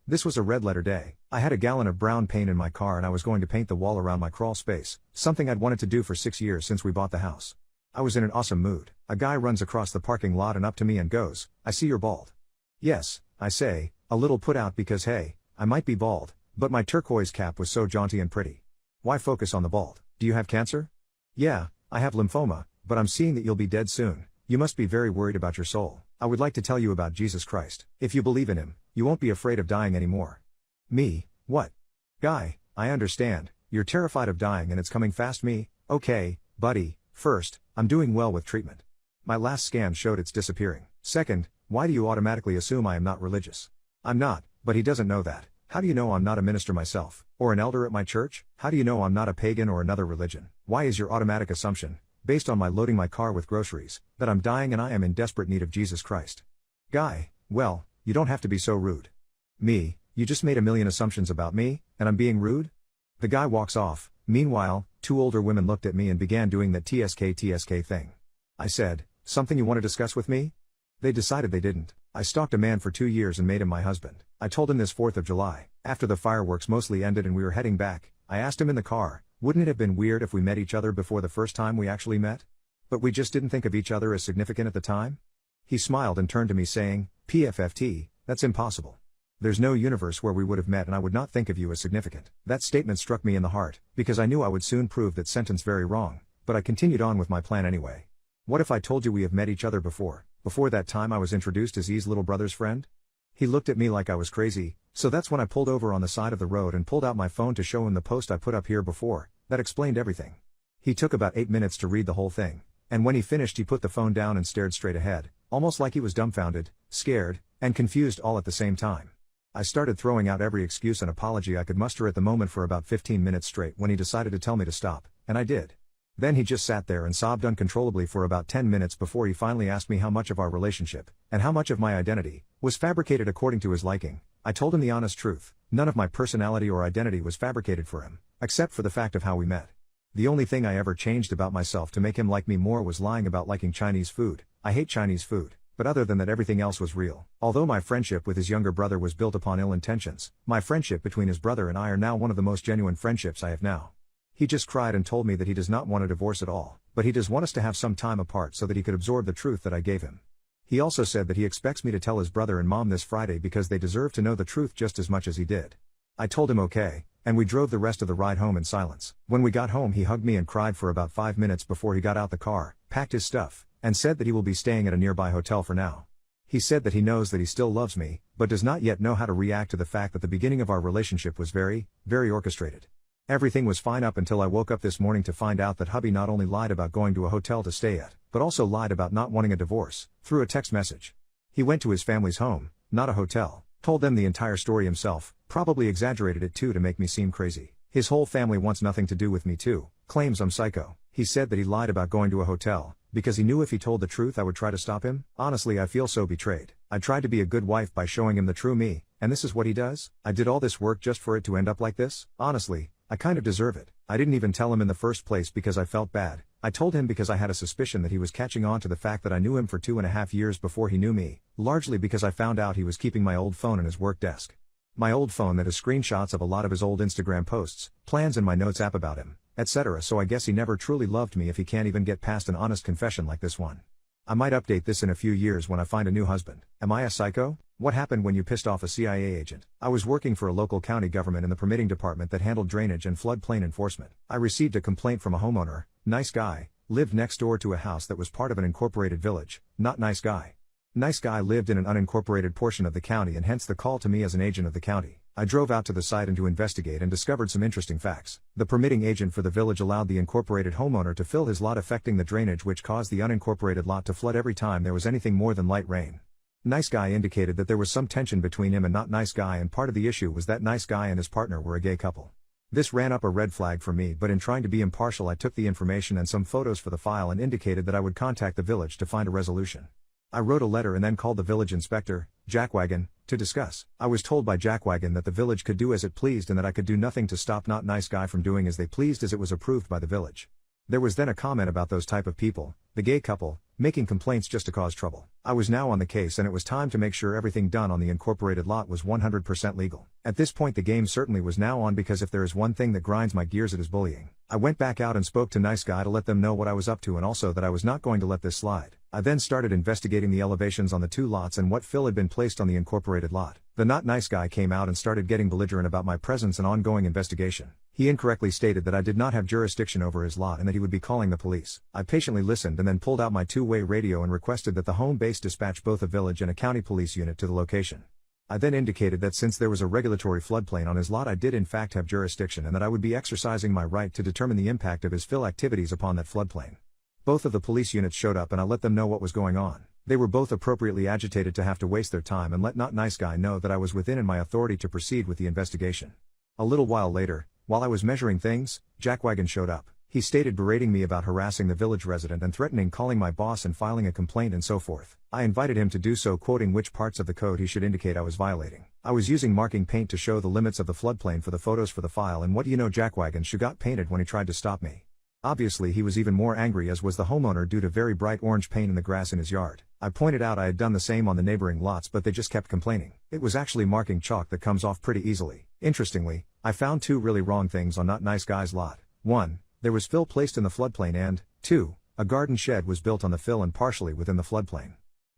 This was a red letter day. I had a gallon of brown paint in my car and I was going to paint the wall around my crawl space, something I'd wanted to do for 6 years since we bought the house. I was in an awesome mood. A guy runs across the parking lot and up to me and goes, "I see you're bald." "Yes," I say, a little put out because hey, I might be bald, but my turquoise cap was so jaunty and pretty. "Why focus on the bald? Do you have cancer?" "Yeah, I have lymphoma, but I'm seeing that you'll be dead soon. You must be very worried about your soul. I would like to tell you about Jesus Christ. If you believe in him, you won't be afraid of dying anymore." Me, what? "Guy, I understand, you're terrified of dying and it's coming fast." Me, "Okay, buddy, first, I'm doing well with treatment. My last scan showed it's disappearing. Second, why do you automatically assume I am not religious? I'm not, but he doesn't know that. How do you know I'm not a minister myself, or an elder at my church? How do you know I'm not a pagan or another religion? Why is your automatic assumption, based on my loading my car with groceries, that I'm dying and I am in desperate need of Jesus Christ?" Guy, "Well, you don't have to be so rude." Me, "You just made a million assumptions about me, and I'm being rude?" The guy walks off. Meanwhile, 2 older women looked at me and began doing that TSK thing. I said, "Something you want to discuss with me?" They decided they didn't. I stalked a man for 2 years and made him my husband. I told him this 4th of July, after the fireworks mostly ended and we were heading back. I asked him in the car, wouldn't it have been weird if we met each other before the first time we actually met? But we just didn't think of each other as significant at the time? He smiled and turned to me saying, "PFFT, that's impossible. There's no universe where we would have met and I would not think of you as significant." That statement struck me in the heart, because I knew I would soon prove that sentence very wrong, but I continued on with my plan anyway. "What if I told you we have met each other before that time I was introduced as E's little brother's friend?" He looked at me like I was crazy, so that's when I pulled over on the side of the road and pulled out my phone to show him the post I put up here before, that explained everything. He took about 8 minutes to read the whole thing, and when he finished he put the phone down and stared straight ahead, almost like he was dumbfounded, scared, and confused all at the same time. I started throwing out every excuse and apology I could muster at the moment for about 15 minutes straight when he decided to tell me to stop, and I did. Then he just sat there and sobbed uncontrollably for about 10 minutes before he finally asked me how much of our relationship, and how much of my identity, was fabricated according to his liking. I told him the honest truth. None of my personality or identity was fabricated for him, except for the fact of how we met. The only thing I ever changed about myself to make him like me more was lying about liking Chinese food. I hate Chinese food. But other than that everything else was real. Although my friendship with his younger brother was built upon ill intentions, my friendship between his brother and I are now one of the most genuine friendships I have now. He just cried and told me that he does not want a divorce at all, but he does want us to have some time apart so that he could absorb the truth that I gave him. He also said that he expects me to tell his brother and mom this Friday because they deserve to know the truth just as much as he did. I told him okay, and we drove the rest of the ride home in silence. When we got home he hugged me and cried for about 5 minutes before he got out the car, packed his stuff, and said that he will be staying at a nearby hotel for now. He said that he knows that he still loves me, but does not yet know how to react to the fact that the beginning of our relationship was very, very orchestrated. Everything was fine up until I woke up this morning to find out that hubby not only lied about going to a hotel to stay at, but also lied about not wanting a divorce, through a text message. He went to his family's home, not a hotel, told them the entire story himself, probably exaggerated it too to make me seem crazy. His whole family wants nothing to do with me too, claims I'm psycho. He said that he lied about going to a hotel, because he knew if he told the truth I would try to stop him. Honestly, I feel so betrayed. I tried to be a good wife by showing him the true me, and this is what he does? I did all this work just for it to end up like this? Honestly, I kind of deserve it. I didn't even tell him in the first place because I felt bad. I told him because I had a suspicion that he was catching on to the fact that I knew him for 2.5 years before he knew me, largely because I found out he was keeping my old phone in his work desk. My old phone that has screenshots of a lot of his old Instagram posts, plans and my notes app about him, etc. So I guess he never truly loved me if he can't even get past an honest confession like this one. I might update this in a few years when I find a new husband. Am I a psycho? What happened when you pissed off a CIA agent? I was working for a local county government in the permitting department that handled drainage and floodplain enforcement. I received a complaint from a homeowner, nice guy, lived next door to a house that was part of an incorporated village, not nice guy. Nice guy lived in an unincorporated portion of the county and hence the call to me as an agent of the county. I drove out to the site and to investigate and discovered some interesting facts. The permitting agent for the village allowed the incorporated homeowner to fill his lot affecting the drainage which caused the unincorporated lot to flood every time there was anything more than light rain. Nice guy indicated that there was some tension between him and not nice guy and part of the issue was that nice guy and his partner were a gay couple. This ran up a red flag for me but in trying to be impartial I took the information and some photos for the file and indicated that I would contact the village to find a resolution. I wrote a letter and then called the village inspector, Jackwagon, to discuss. I was told by Jackwagon that the village could do as it pleased and that I could do nothing to stop Not Nice Guy from doing as they pleased, as it was approved by the village. There was then a comment about those type of people, the gay couple, making complaints just to cause trouble. I was now on the case and it was time to make sure everything done on the incorporated lot was 100% legal. At this point the game certainly was now on, because if there is one thing that grinds my gears it is bullying. I went back out and spoke to Nice Guy to let them know what I was up to and also that I was not going to let this slide. I then started investigating the elevations on the two lots and what fill had been placed on the incorporated lot. The Not Nice Guy came out and started getting belligerent about my presence and ongoing investigation. He incorrectly stated that I did not have jurisdiction over his lot and that he would be calling the police. I patiently listened and then pulled out my two-way radio and requested that the home base dispatch both a village and a county police unit to the location. I then indicated that since there was a regulatory floodplain on his lot I did in fact have jurisdiction and that I would be exercising my right to determine the impact of his fill activities upon that floodplain. Both of the police units showed up and I let them know what was going on. They were both appropriately agitated to have to waste their time and let Not Nice Guy know that I was within my authority to proceed with the investigation. A little while later, while I was measuring things, Jackwagon showed up. He stated berating me about harassing the village resident and threatening calling my boss and filing a complaint and so forth. I invited him to do so, quoting which parts of the code he should indicate I was violating. I was using marking paint to show the limits of the floodplain for the photos for the file, and what do you know, Jackwagon should got painted when he tried to stop me. Obviously he was even more angry, as was the homeowner, due to very bright orange paint in the grass in his yard. I pointed out I had done the same on the neighboring lots but they just kept complaining. It was actually marking chalk that comes off pretty easily. Interestingly, I found two really wrong things on Not Nice Guy's lot. 1. There was fill placed in the floodplain and, 2. A garden shed was built on the fill and partially within the floodplain.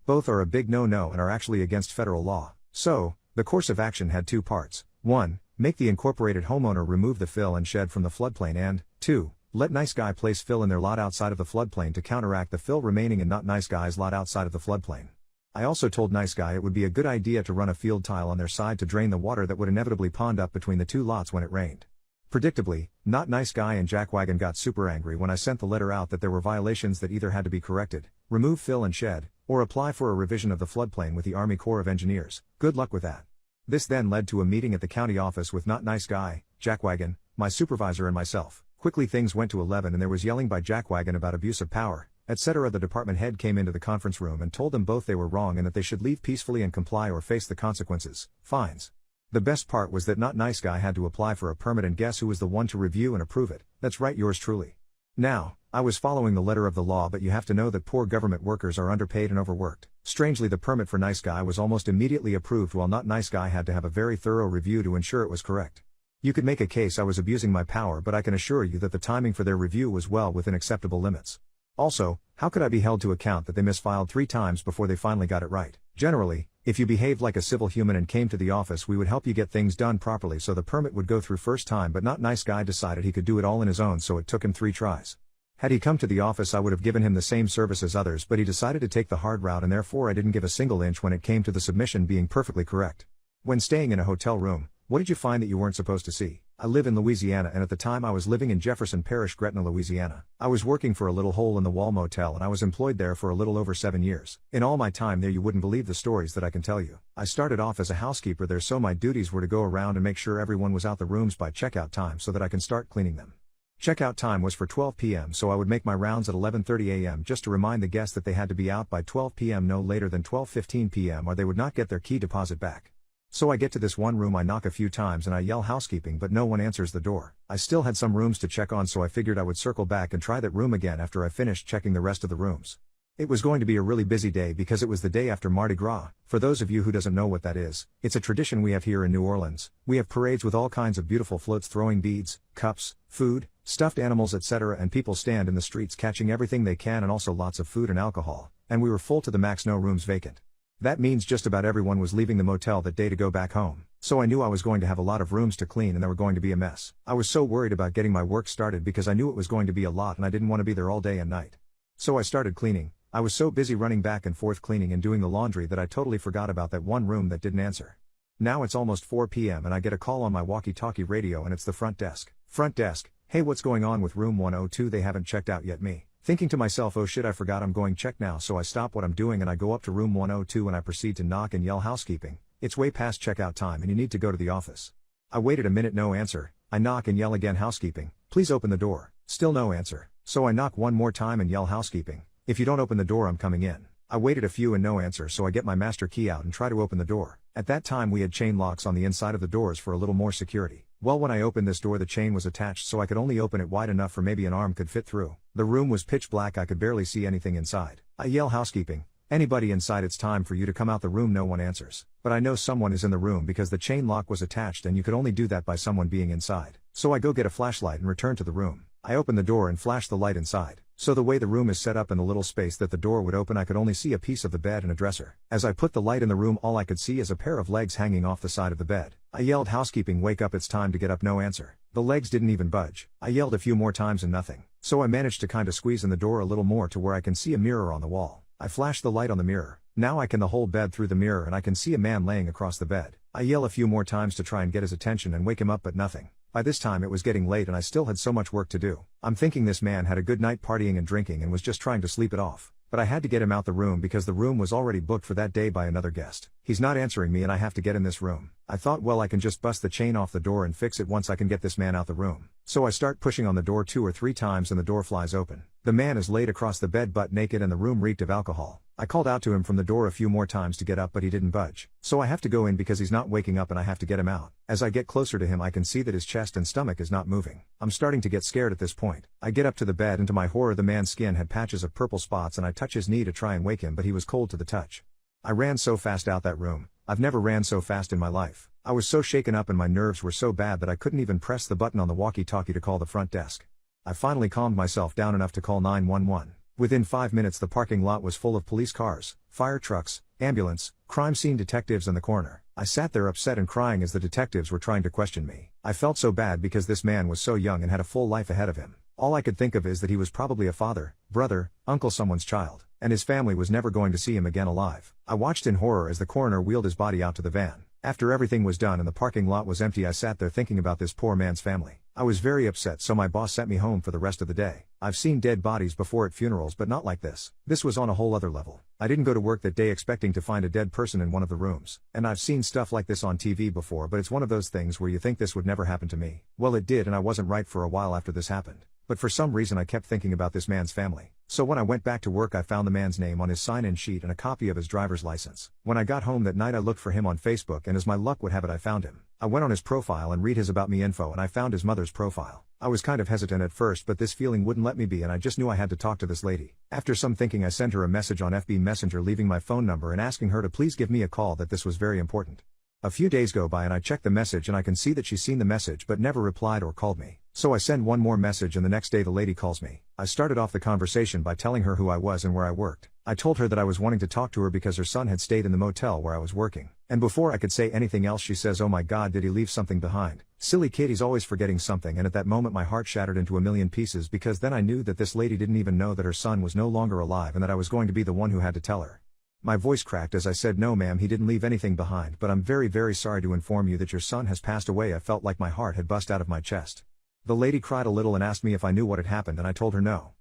Both are a big no-no and are actually against federal law. So, the course of action had two parts. 1. Make the incorporated homeowner remove the fill and shed from the floodplain and, 2. Let Nice Guy place fill in their lot outside of the floodplain to counteract the fill remaining in Not Nice Guy's lot outside of the floodplain. I also told Nice Guy it would be a good idea to run a field tile on their side to drain the water that would inevitably pond up between the two lots when it rained. Predictably, Not Nice Guy and Jackwagon got super angry when I sent the letter out that there were violations that either had to be corrected, remove fill and shed, or apply for a revision of the floodplain with the Army Corps of Engineers. Good luck with that. This then led to a meeting at the county office with Not Nice Guy, Jackwagon, my supervisor and myself. Quickly things went to 11 and there was yelling by Jackwagon about abuse of power, etc. The department head came into the conference room and told them both they were wrong and that they should leave peacefully and comply or face the consequences, fines. The best part was that Not Nice Guy had to apply for a permit, and guess who was the one to review and approve it? That's right, yours truly. Now, I was following the letter of the law, but you have to know that poor government workers are underpaid and overworked. Strangely, the permit for Nice Guy was almost immediately approved while Not Nice Guy had to have a very thorough review to ensure it was correct. You could make a case I was abusing my power, but I can assure you that the timing for their review was well within acceptable limits. Also, how could I be held to account that they misfiled 3 times before they finally got it right? Generally, if you behaved like a civil human and came to the office, we would help you get things done properly so the permit would go through first time, but Not Nice Guy decided he could do it all on his own, so it took him 3 tries. Had he come to the office I would have given him the same service as others, but he decided to take the hard route and therefore I didn't give a single inch when it came to the submission being perfectly correct. When staying in a hotel room, what did you find that you weren't supposed to see? I live in Louisiana and at the time I was living in Jefferson Parish, Gretna, Louisiana. I was working for a little hole-in-the-wall motel and I was employed there for a little over 7 years. In all my time there you wouldn't believe the stories that I can tell you. I started off as a housekeeper there, so my duties were to go around and make sure everyone was out the rooms by checkout time so that I can start cleaning them. Checkout time was for 12 p.m. so I would make my rounds at 11:30 a.m. just to remind the guests that they had to be out by 12 p.m. no later than 12:15 p.m. or they would not get their key deposit back. So I get to this one room, I knock a few times and I yell housekeeping, but no one answers the door. I still had some rooms to check on, so I figured I would circle back and try that room again after I finished checking the rest of the rooms. It was going to be a really busy day because it was the day after Mardi Gras. For those of you who doesn't know what that is, it's a tradition we have here in New Orleans. We have parades with all kinds of beautiful floats throwing beads, cups, food, stuffed animals, etc., and people stand in the streets catching everything they can, and also lots of food and alcohol, and we were full to the max, no rooms vacant. That means just about everyone was leaving the motel that day to go back home. So I knew I was going to have a lot of rooms to clean and they were going to be a mess. I was so worried about getting my work started because I knew it was going to be a lot and I didn't want to be there all day and night. So I started cleaning. I was so busy running back and forth cleaning and doing the laundry that I totally forgot about that one room that didn't answer. Now it's almost 4 p.m. and I get a call on my walkie-talkie radio and it's the front desk. Front desk, hey, what's going on with room 102? They haven't checked out yet. Me thinking to myself, oh shit, I forgot I'm going check now, so I stop what I'm doing and I go up to room 102 and I proceed to knock and yell housekeeping. It's way past checkout time and you need to go to the office. I waited a minute, no answer. I knock and yell again, housekeeping, please open the door. Still no answer. So I knock one more time and yell, housekeeping, if you don't open the door I'm coming in. I waited a few and no answer, so I get my master key out and try to open the door. At that time we had chain locks on the inside of the doors for a little more security. Well, when I opened this door the chain was attached so I could only open it wide enough for maybe an arm could fit through. The room was pitch black, I could barely see anything inside. I yell, "Housekeeping. Anybody inside, it's time for you to come out the room." No one answers. But I know someone is in the room because the chain lock was attached and you could only do that by someone being inside. So I go get a flashlight and return to the room. I open the door and flash the light inside. So the way the room is set up in the little space that the door would open, I could only see a piece of the bed and a dresser. As I put the light in the room, all I could see is a pair of legs hanging off the side of the bed. I yelled, "Housekeeping, wake up, it's time to get up." No answer. The legs didn't even budge. I yelled a few more times and nothing. So I managed to kinda squeeze in the door a little more to where I can see a mirror on the wall. I flash the light on the mirror. Now I can the whole bed through the mirror and I can see a man laying across the bed. I yell a few more times to try and get his attention and wake him up, but nothing. By this time it was getting late and I still had so much work to do. I'm thinking this man had a good night partying and drinking and was just trying to sleep it off. But I had to get him out the room because the room was already booked for that day by another guest. He's not answering me and I have to get in this room. I thought, well, I can just bust the chain off the door and fix it once I can get this man out the room. So I start pushing on the door 2 or 3 times and the door flies open. The man is laid across the bed butt naked and the room reeked of alcohol. I called out to him from the door a few more times to get up, but he didn't budge. So I have to go in because he's not waking up and I have to get him out. As I get closer to him I can see that his chest and stomach is not moving. I'm starting to get scared at this point. I get up to the bed and to my horror the man's skin had patches of purple spots and I touch his knee to try and wake him, but he was cold to the touch. I ran so fast out that room. I've never ran so fast in my life. I was so shaken up and my nerves were so bad that I couldn't even press the button on the walkie-talkie to call the front desk. I finally calmed myself down enough to call 911. Within 5 minutes the parking lot was full of police cars, fire trucks, ambulance, crime scene detectives and the coroner. I sat there upset and crying as the detectives were trying to question me. I felt so bad because this man was so young and had a full life ahead of him. All I could think of is that he was probably a father, brother, uncle, someone's child, and his family was never going to see him again alive. I watched in horror as the coroner wheeled his body out to the van. After everything was done and the parking lot was empty, I sat there thinking about this poor man's family. I was very upset, so my boss sent me home for the rest of the day. I've seen dead bodies before at funerals, but not like this. This was on a whole other level. I didn't go to work that day expecting to find a dead person in one of the rooms. And I've seen stuff like this on TV before, but it's one of those things where you think this would never happen to me. Well, it did, and I wasn't right for a while after this happened. But for some reason I kept thinking about this man's family. So when I went back to work I found the man's name on his sign-in sheet and a copy of his driver's license. When I got home that night I looked for him on Facebook and as my luck would have it I found him. I went on his profile and read his about me info and I found his mother's profile. I was kind of hesitant at first, but this feeling wouldn't let me be and I just knew I had to talk to this lady. After some thinking I sent her a message on FB Messenger leaving my phone number and asking her to please give me a call, that this was very important. A few days go by and I check the message and I can see that she's seen the message but never replied or called me. So I send one more message and the next day the lady calls me. I started off the conversation by telling her who I was and where I worked. I told her that I was wanting to talk to her because her son had stayed in the motel where I was working. And before I could say anything else she says, "Oh my God, did he leave something behind? Silly kid, he's always forgetting something." And at that moment my heart shattered into a million pieces because then I knew that this lady didn't even know that her son was no longer alive and that I was going to be the one who had to tell her. My voice cracked as I said, "No ma'am, he didn't leave anything behind, but I'm very, very sorry to inform you that your son has passed away." I felt like my heart had bust out of my chest. The lady cried a little and asked me if I knew what had happened and I told her no.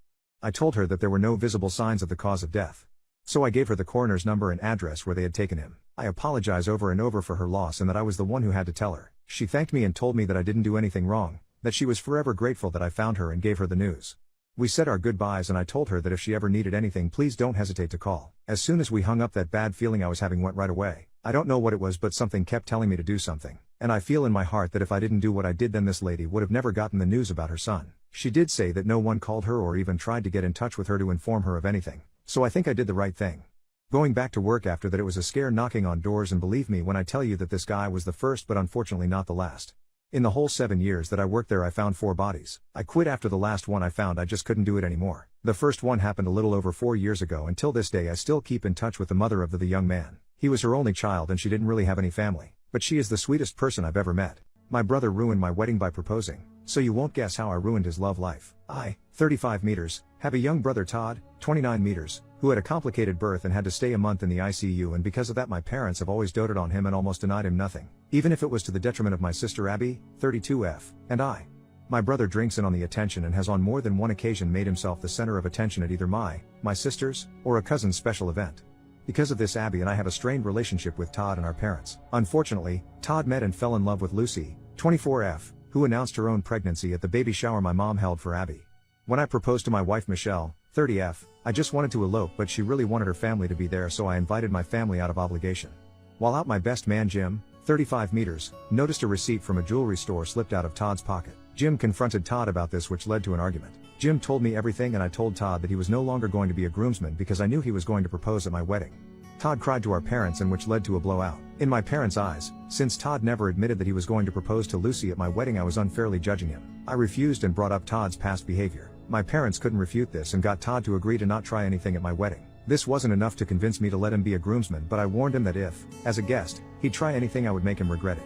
I told her that there were no visible signs of the cause of death. So I gave her the coroner's number and address where they had taken him. I apologized over and over for her loss and that I was the one who had to tell her. She thanked me and told me that I didn't do anything wrong, that she was forever grateful that I found her and gave her the news. We said our goodbyes and I told her that if she ever needed anything please don't hesitate to call. As soon as we hung up that bad feeling I was having went right away. I don't know what it was, but something kept telling me to do something. And I feel in my heart that if I didn't do what I did then this lady would have never gotten the news about her son. She did say that no one called her or even tried to get in touch with her to inform her of anything. So I think I did the right thing. Going back to work after that, it was a scare knocking on doors, and believe me when I tell you that this guy was the first but unfortunately not the last. In the whole 7 years that I worked there I found 4 bodies. I quit after the last one I found. I just couldn't do it anymore. The first one happened a little over 4 years ago. Until this day I still keep in touch with the mother of the young man. He was her only child and she didn't really have any family. But she is the sweetest person I've ever met. My brother ruined my wedding by proposing. So you won't guess how I ruined his love life. I, 35 meters, have a young brother Todd, 29 meters, who had a complicated birth and had to stay a month in the ICU, and because of that my parents have always doted on him and almost denied him nothing. Even if it was to the detriment of my sister Abby, 32F, and I. My brother drinks in on the attention and has on more than one occasion made himself the center of attention at either my sister's, or a cousin's special event. Because of this Abby and I have a strained relationship with Todd and our parents. Unfortunately, Todd met and fell in love with Lucy, 24F, who announced her own pregnancy at the baby shower my mom held for Abby. When I proposed to my wife Michelle, 30F, I just wanted to elope but she really wanted her family to be there so I invited my family out of obligation. While out my best man Jim, 35 meters, noticed a receipt from a jewelry store slipped out of Todd's pocket. Jim confronted Todd about this which led to an argument. Jim told me everything and I told Todd that he was no longer going to be a groomsman because I knew he was going to propose at my wedding. Todd cried to our parents and which led to a blowout. In my parents' eyes, since Todd never admitted that he was going to propose to Lucy at my wedding I was unfairly judging him. I refused and brought up Todd's past behavior. My parents couldn't refute this and got Todd to agree to not try anything at my wedding. This wasn't enough to convince me to let him be a groomsman but I warned him that if, as a guest, he'd try anything I would make him regret it.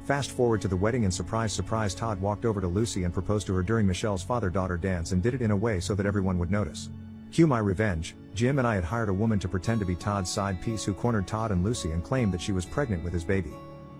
Fast forward to the wedding and surprise Todd walked over to Lucy and proposed to her during Michelle's father-daughter dance and did it in a way so that everyone would notice. Cue my revenge. Jim and I had hired a woman to pretend to be Todd's side piece who cornered Todd and Lucy and claimed that she was pregnant with his baby.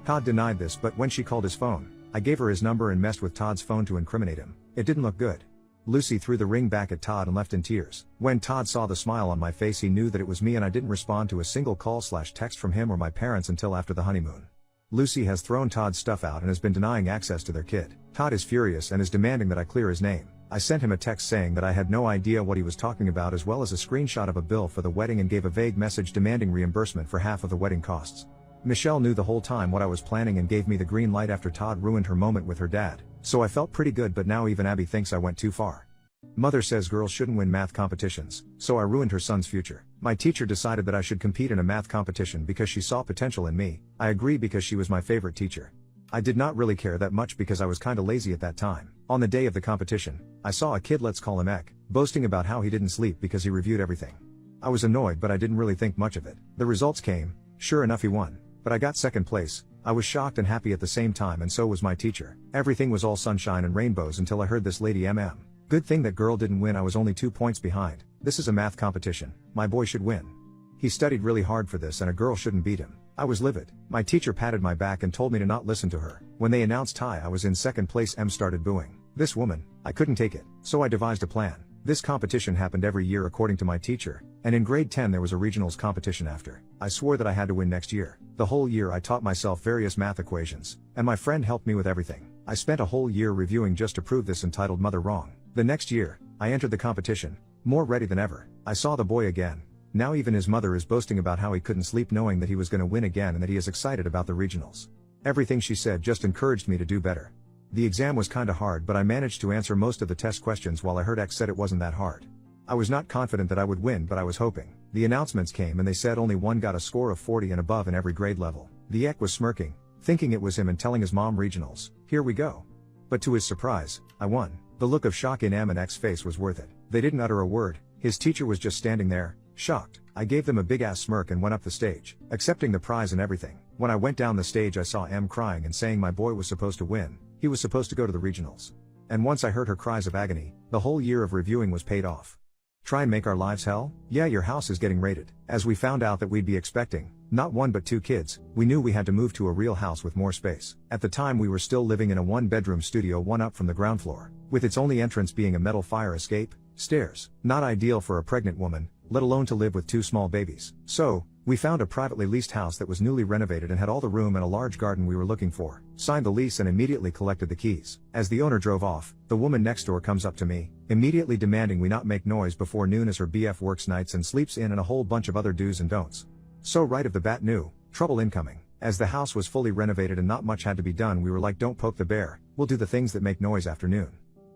Todd denied this but when she called his phone, I gave her his number and messed with Todd's phone to incriminate him. It didn't look good. Lucy threw the ring back at Todd and left in tears. When Todd saw the smile on my face he knew that it was me and I didn't respond to a single call/text from him or my parents until after the honeymoon. Lucy has thrown Todd's stuff out and has been denying access to their kid. Todd is furious and is demanding that I clear his name. I sent him a text saying that I had no idea what he was talking about as well as a screenshot of a bill for the wedding and gave a vague message demanding reimbursement for half of the wedding costs. Michelle knew the whole time what I was planning and gave me the green light after Todd ruined her moment with her dad, so I felt pretty good but now even Abby thinks I went too far. Mother says girls shouldn't win math competitions, so I ruined her son's future. My teacher decided that I should compete in a math competition because she saw potential in me. I agree because she was my favorite teacher. I did not really care that much because I was kinda lazy at that time. On the day of the competition, I saw a kid, let's call him Ek, boasting about how he didn't sleep because he reviewed everything. I was annoyed but I didn't really think much of it. The results came, sure enough he won, but I got second place. I was shocked and happy at the same time and so was my teacher. Everything was all sunshine and rainbows until I heard this lady MM. Good thing that girl didn't win, I was only 2 points behind. This is a math competition, my boy should win. He studied really hard for this and a girl shouldn't beat him. I was livid. My teacher patted my back and told me to not listen to her. When they announced tie I was in second place, M started booing. This woman, I couldn't take it, so I devised a plan. This competition happened every year according to my teacher, and in grade 10 there was a regionals competition after. I swore that I had to win next year. The whole year I taught myself various math equations, and my friend helped me with everything. I spent a whole year reviewing just to prove this, entitled Mother Wrong. The next year, I entered the competition, more ready than ever. I saw the boy again. Now even his mother is boasting about how he couldn't sleep knowing that he was going to win again and that he is excited about the regionals. Everything she said just encouraged me to do better. The exam was kinda hard but I managed to answer most of the test questions while I heard X said it wasn't that hard. I was not confident that I would win but I was hoping. The announcements came and they said only one got a score of 40 and above in every grade level. The Ek was smirking, thinking it was him and telling his mom regionals, here we go. But to his surprise, I won. The look of shock in M and X's face was worth it. They didn't utter a word, his teacher was just standing there, shocked. I gave them a big ass smirk and went up the stage, accepting the prize and everything. When I went down the stage I saw M crying and saying my boy was supposed to win, he was supposed to go to the regionals. And once I heard her cries of agony, the whole year of reviewing was paid off. Try and make our lives hell? Yeah, your house is getting raided. As we found out that we'd be expecting, not 1 but 2 kids, we knew we had to move to a real house with more space. At the time we were still living in a 1-bedroom studio 1 up from the ground floor, with its only entrance being a metal fire escape, stairs. Not ideal for a pregnant woman, let alone to live with 2 small babies. So, we found a privately leased house that was newly renovated and had all the room and a large garden we were looking for. Signed the lease and immediately collected the keys. As the owner drove off, the woman next door comes up to me, immediately demanding we not make noise before noon as her BF works nights and sleeps in and a whole bunch of other do's and don'ts. So right off the bat knew, trouble incoming. As the house was fully renovated and not much had to be done, we were like, don't poke the bear, we'll do the things that make noise after noon.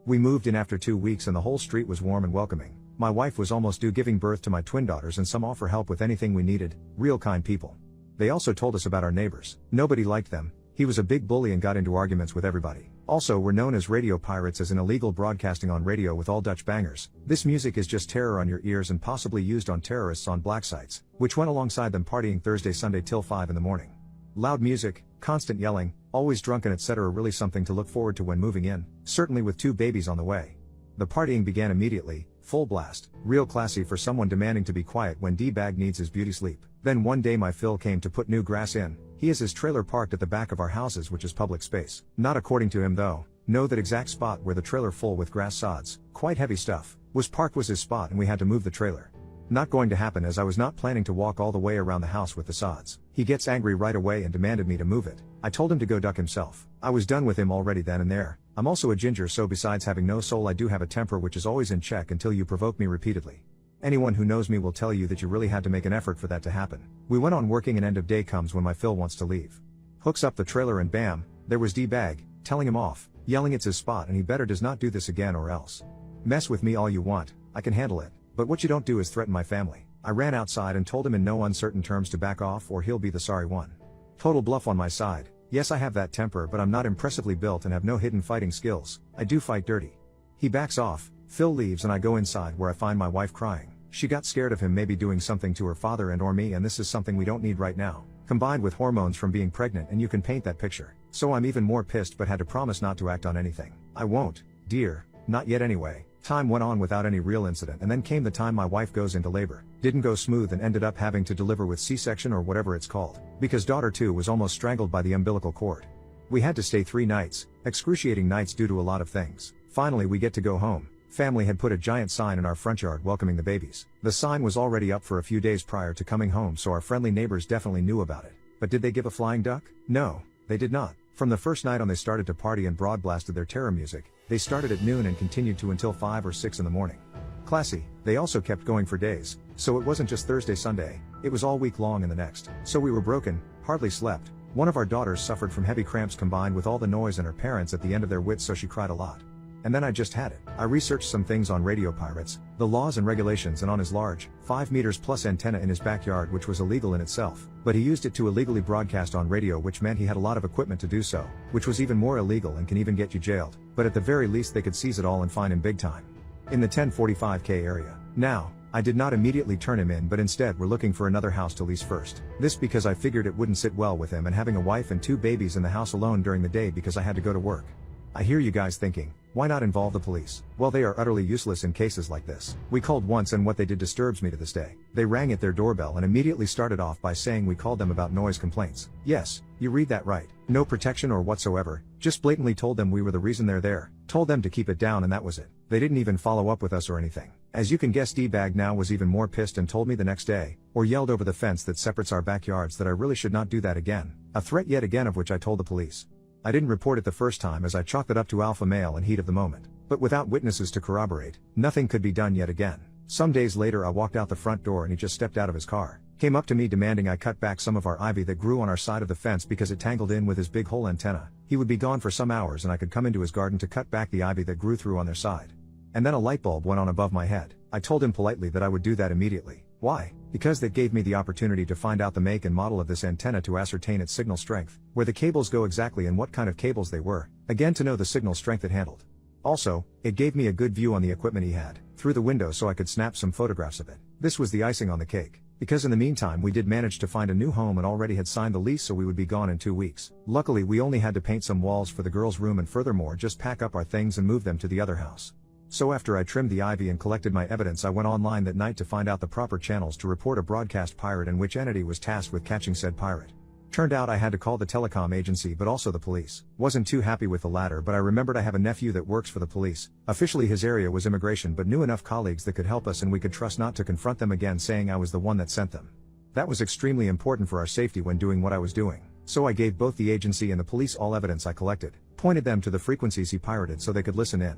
We moved in after 2 weeks and the whole street was warm and welcoming. My wife was almost due giving birth to my twin daughters and some offer help with anything we needed, real kind people. They also told us about our neighbors. Nobody liked them, he was a big bully and got into arguments with everybody. Also we're known as radio pirates, as in illegal broadcasting on radio with all Dutch bangers. This music is just terror on your ears and possibly used on terrorists on black sites, which went alongside them partying Thursday Sunday till 5 in the morning. Loud music, constant yelling, always drunken etc. Really something to look forward to when moving in, certainly with 2 babies on the way. The partying began immediately, full blast, real classy for someone demanding to be quiet when D-bag needs his beauty sleep. Then one day my Phil came to put new grass in. He has his trailer parked at the back of our houses, which is public space. Not according to him though. Know that exact spot where the trailer full with grass sods, quite heavy stuff, was parked was his spot and we had to move the trailer. Not going to happen, as I was not planning to walk all the way around the house with the sods. He gets angry right away and demanded me to move it. I told him to go duck himself. I was done with him already then and there. I'm also a ginger, so besides having no soul, I do have a temper which is always in check until you provoke me repeatedly. Anyone who knows me will tell you that you really had to make an effort for that to happen. We went on working and end of day comes when my Phil wants to leave. Hooks up the trailer and bam, there was D-bag, telling him off, yelling it's his spot and he better does not do this again or else. Mess with me all you want, I can handle it, but what you don't do is threaten my family. I ran outside and told him in no uncertain terms to back off or he'll be the sorry one. Total bluff on my side. Yes, I have that temper, but I'm not impressively built and have no hidden fighting skills. I do fight dirty. He backs off, Phil leaves and I go inside where I find my wife crying. She got scared of him maybe doing something to her father and or me, and this is something we don't need right now. Combined with hormones from being pregnant, and you can paint that picture. So I'm even more pissed but had to promise not to act on anything. I won't, dear, not yet anyway. Time went on without any real incident, and then came the time my wife goes into labor. Didn't go smooth and ended up having to deliver with C-section or whatever it's called, because daughter 2 was almost strangled by the umbilical cord. We had to stay 3 nights, excruciating nights due to a lot of things. Finally we get to go home. Family had put a giant sign in our front yard welcoming the babies. The sign was already up for a few days prior to coming home, so our friendly neighbors definitely knew about it. But did they give a flying duck? No, they did not. From the first night on they started to party and broadblasted their terror music. They started at noon and continued to until 5 or 6 in the morning. Classy. They also kept going for days, so it wasn't just Thursday, Sunday, it was all week long and the next. So we were broken, hardly slept. One of our daughters suffered from heavy cramps combined with all the noise and her parents at the end of their wits, so she cried a lot. And then I just had it. I researched some things on radio pirates, the laws and regulations, and on his large, 5 meters plus antenna in his backyard, which was illegal in itself, but he used it to illegally broadcast on radio, which meant he had a lot of equipment to do so, which was even more illegal and can even get you jailed, but at the very least they could seize it all and fine him big time. In the 1045K area. Now, I did not immediately turn him in, but instead we're looking for another house to lease first. This because I figured it wouldn't sit well with him and having a wife and 2 babies in the house alone during the day because I had to go to work. I hear you guys thinking, why not involve the police? Well, they are utterly useless in cases like this. We called once and what they did disturbs me to this day. They rang at their doorbell and immediately started off by saying we called them about noise complaints. Yes, you read that right. No protection or whatsoever, just blatantly told them we were the reason they're there, told them to keep it down, and that was it. They didn't even follow up with us or anything. As you can guess, D-Bag now was even more pissed and told me the next day, or yelled over the fence that separates our backyards, that I really should not do that again. A threat yet again, of which I told the police. I didn't report it the first time as I chalked it up to alpha male and heat of the moment. But without witnesses to corroborate, nothing could be done yet again. Some days later I walked out the front door and he just stepped out of his car. Came up to me demanding I cut back some of our ivy that grew on our side of the fence because it tangled in with his big hole antenna. He would be gone for some hours and I could come into his garden to cut back the ivy that grew through on their side. And then a light bulb went on above my head. I told him politely that I would do that immediately. Why? Because that gave me the opportunity to find out the make and model of this antenna to ascertain its signal strength, where the cables go exactly and what kind of cables they were, again to know the signal strength it handled. Also, it gave me a good view on the equipment he had, through the window, so I could snap some photographs of it. This was the icing on the cake, because in the meantime we did manage to find a new home and already had signed the lease, so we would be gone in 2 weeks. Luckily we only had to paint some walls for the girls' room and furthermore just pack up our things and move them to the other house. So after I trimmed the ivy and collected my evidence, I went online that night to find out the proper channels to report a broadcast pirate and which entity was tasked with catching said pirate. Turned out I had to call the telecom agency but also the police. Wasn't too happy with the latter, but I remembered I have a nephew that works for the police. Officially his area was immigration, but knew enough colleagues that could help us and we could trust not to confront them again saying I was the one that sent them. That was extremely important for our safety when doing what I was doing. So I gave both the agency and the police all evidence I collected, pointed them to the frequencies he pirated so they could listen in.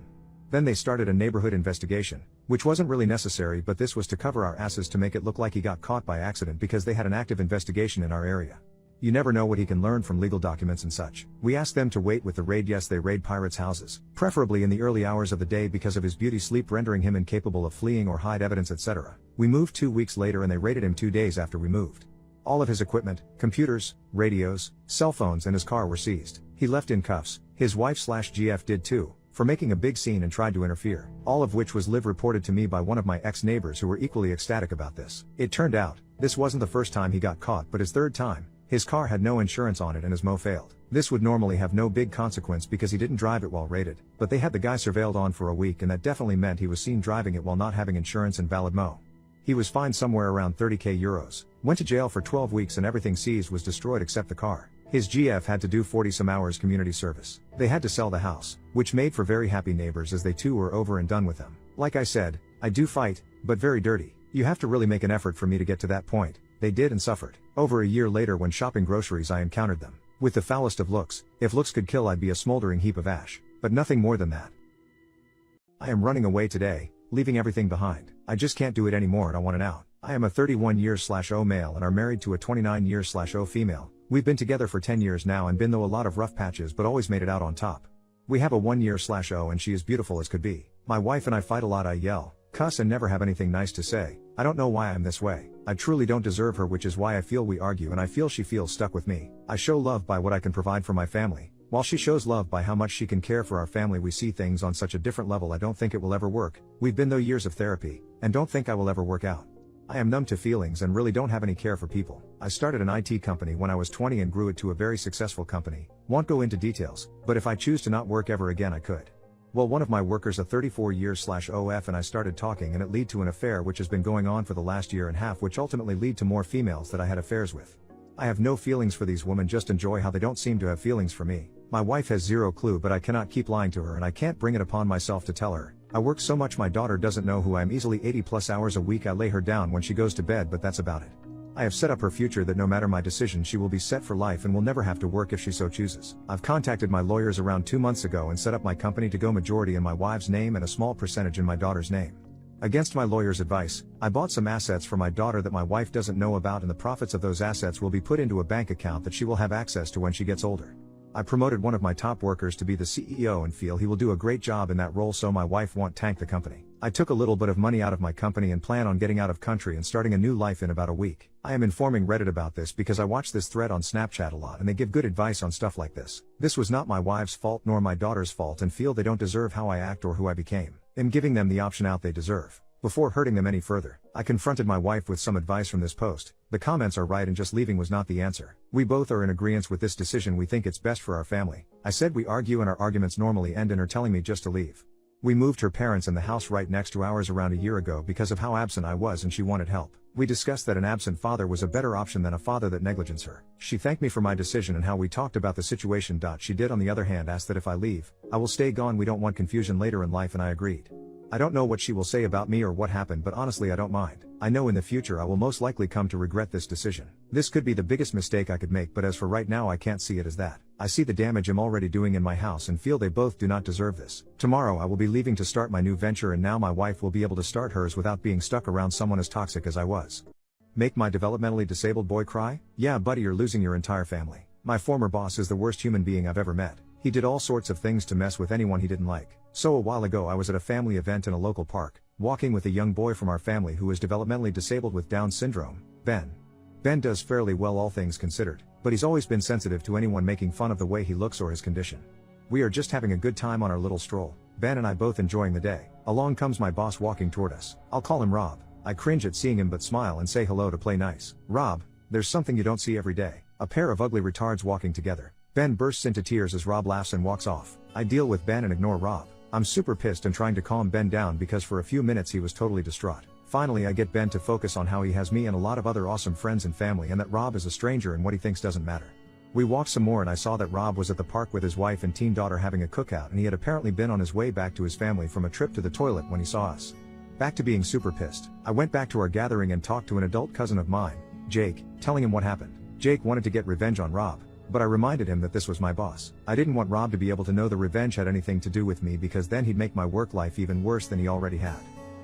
Then they started a neighborhood investigation, which wasn't really necessary, but this was to cover our asses to make it look like he got caught by accident because they had an active investigation in our area. You never know what he can learn from legal documents and such. We asked them to wait with the raid. Yes, they raid pirates' houses, preferably in the early hours of the day because of his beauty sleep rendering him incapable of fleeing or hide evidence, etc. We moved 2 weeks later and they raided him 2 days after we moved. All of his equipment, computers, radios, cell phones and his car were seized. He left in cuffs, his wife/GF did too, for making a big scene and tried to interfere, all of which was live reported to me by one of my ex-neighbors who were equally ecstatic about this. It turned out, this wasn't the first time he got caught but his 3rd time. His car had no insurance on it and his mo failed. This would normally have no big consequence because he didn't drive it while raided, but they had the guy surveilled on for a week and that definitely meant he was seen driving it while not having insurance and valid mo. He was fined somewhere around 30k euros, went to jail for 12 weeks and everything seized was destroyed except the car. His GF had to do 40-some hours community service. They had to sell the house, which made for very happy neighbors as they too were over and done with him. Like I said, I do fight, but very dirty. You have to really make an effort for me to get to that point. They did and suffered. Over a year later when shopping groceries I encountered them. With the foulest of looks. If looks could kill I'd be a smoldering heap of ash. But nothing more than that. I am running away today, leaving everything behind. I just can't do it anymore and I want an out. I am a 31-year/O male and are married to a 29-year/O female. We've been together for 10 years now and been through a lot of rough patches but always made it out on top. We have a 1-year/O and she is beautiful as could be. My wife and I fight a lot. I yell, cuss and never have anything nice to say. I don't know why I'm this way. I truly don't deserve her, which is why I feel we argue and I feel she feels stuck with me. I show love by what I can provide for my family, while she shows love by how much she can care for our family. We see things on such a different level. I don't think it will ever work. We've been through years of therapy, and don't think I will ever work out. I am numb to feelings and really don't have any care for people. I started an IT company when I was 20 and grew it to a very successful company. Won't go into details, but if I choose to not work ever again I could. Well, one of my workers a 34-year/OF and I started talking and it led to an affair which has been going on for the last year and a half, which ultimately led to more females that I had affairs with. I have no feelings for these women, just enjoy how they don't seem to have feelings for me. My wife has zero clue, but I cannot keep lying to her and I can't bring it upon myself to tell her. I work so much my daughter doesn't know who I am. Easily 80+ hours a week. I lay her down when she goes to bed, but that's about it. I have set up her future that no matter my decision she will be set for life and will never have to work if she so chooses. I've contacted my lawyers around 2 months ago and set up my company to go majority in my wife's name and a small percentage in my daughter's name. Against my lawyer's advice, I bought some assets for my daughter that my wife doesn't know about, and the profits of those assets will be put into a bank account that she will have access to when she gets older. I promoted one of my top workers to be the CEO and feel he will do a great job in that role, so my wife won't tank the company. I took a little bit of money out of my company and plan on getting out of country and starting a new life in about a week. I am informing Reddit about this because I watch this thread on Snapchat a lot and they give good advice on stuff like this. This was not my wife's fault nor my daughter's fault, and feel they don't deserve how I act or who I became. I'm giving them the option out they deserve. Before hurting them any further, I confronted my wife with some advice from this post. The comments are right and just leaving was not the answer. We both are in agreement with this decision. We think it's best for our family. I said we argue and our arguments normally end in her telling me just to leave. We moved her parents in the house right next to ours around a year ago because of how absent I was and she wanted help. We discussed that an absent father was a better option than a father that negligence her. She thanked me for my decision and how we talked about the situation. She did on the other hand ask that if I leave, I will stay gone. We don't want confusion later in life, and I agreed. I don't know what she will say about me or what happened, but honestly I don't mind. I know in the future I will most likely come to regret this decision. This could be the biggest mistake I could make, but as for right now I can't see it as that. I see the damage I'm already doing in my house and feel they both do not deserve this. Tomorrow I will be leaving to start my new venture, and now my wife will be able to start hers without being stuck around someone as toxic as I was. Make my developmentally disabled boy cry? Yeah buddy, you're losing your entire family. My former boss is the worst human being I've ever met. He did all sorts of things to mess with anyone he didn't like. So a while ago I was at a family event in a local park, walking with a young boy from our family who is developmentally disabled with Down syndrome, Ben. Ben does fairly well all things considered, but he's always been sensitive to anyone making fun of the way he looks or his condition. We are just having a good time on our little stroll, Ben and I both enjoying the day. Along comes my boss walking toward us. I'll call him Rob. I cringe at seeing him but smile and say hello to play nice. Rob, there's something you don't see every day. A pair of ugly retards walking together. Ben bursts into tears as Rob laughs and walks off. I deal with Ben and ignore Rob. I'm super pissed and trying to calm Ben down because for a few minutes he was totally distraught. Finally I get Ben to focus on how he has me and a lot of other awesome friends and family, and that Rob is a stranger and what he thinks doesn't matter. We walked some more and I saw that Rob was at the park with his wife and teen daughter having a cookout, and he had apparently been on his way back to his family from a trip to the toilet when he saw us. Back to being super pissed. I went back to our gathering and talked to an adult cousin of mine, Jake, telling him what happened. Jake wanted to get revenge on Rob, but I reminded him that this was my boss. I didn't want Rob to be able to know the revenge had anything to do with me, because then he'd make my work life even worse than he already had.